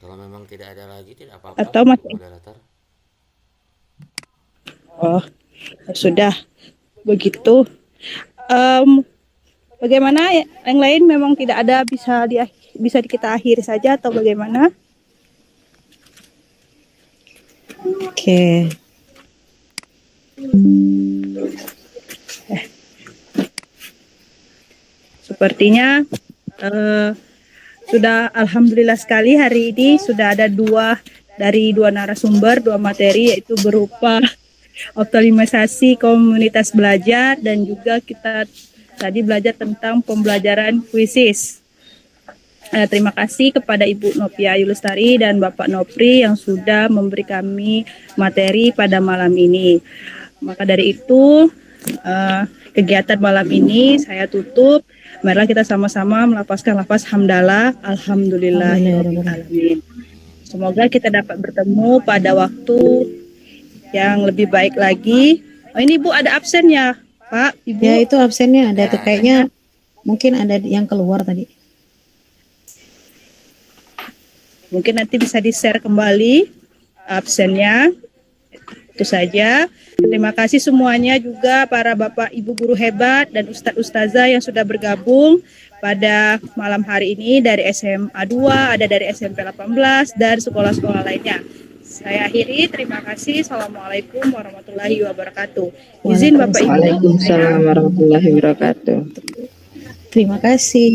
Kalau memang tidak ada lagi tidak apa-apa. Atau masih? Moderator. Oh, sudah begitu. Em, Bagaimana yang lain memang tidak ada, bisa kita akhiri saja atau bagaimana? Oke. Sepertinya sudah alhamdulillah sekali hari ini sudah ada dari dua narasumber, dua materi, yaitu berupa optimalisasi komunitas belajar dan juga kita tadi belajar tentang pembelajaran kuisis. Terima kasih kepada Ibu Nopia Yulestari dan Bapak Nopri yang sudah memberi kami materi pada malam ini. Maka dari itu kegiatan malam ini saya tutup. Marilah kita sama-sama melafazkan lafaz hamdalah, alhamdulillahirabbil alamin. Semoga kita dapat bertemu pada waktu yang lebih baik lagi. Oh, ini Bu ada absennya, Pak, Ibu. Ya itu absennya ada tuh kayaknya, mungkin ada yang keluar tadi. Mungkin nanti bisa di-share kembali absennya. Itu saja. Terima kasih semuanya juga para Bapak Ibu guru hebat dan Ustadz Ustazah yang sudah bergabung pada malam hari ini dari SMA 2, ada dari SMP 18 dan sekolah-sekolah lainnya. Saya akhiri, terima kasih. Assalamualaikum warahmatullahi wabarakatuh. Izin Bapak Ibu. Waalaikumsalam warahmatullahi wabarakatuh. Terima kasih.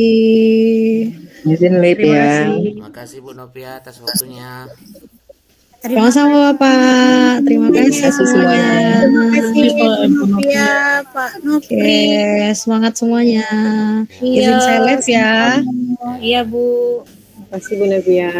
Izin Lip ya. Terima kasih Bu Nopia atas waktunya. Sama-sama Bapak. Terima kasih semuanya. Terima kasih Pak Nopia, Pak Nopri. Oke, semangat semuanya. Izin saya live ya. Iya Bu. Terima kasih Bu Nabia.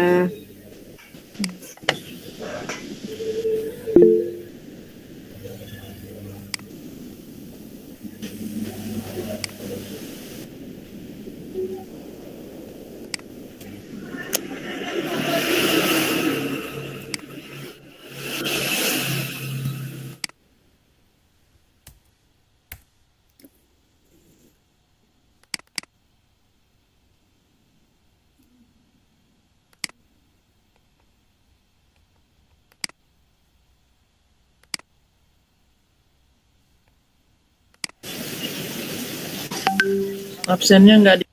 Absennya nggak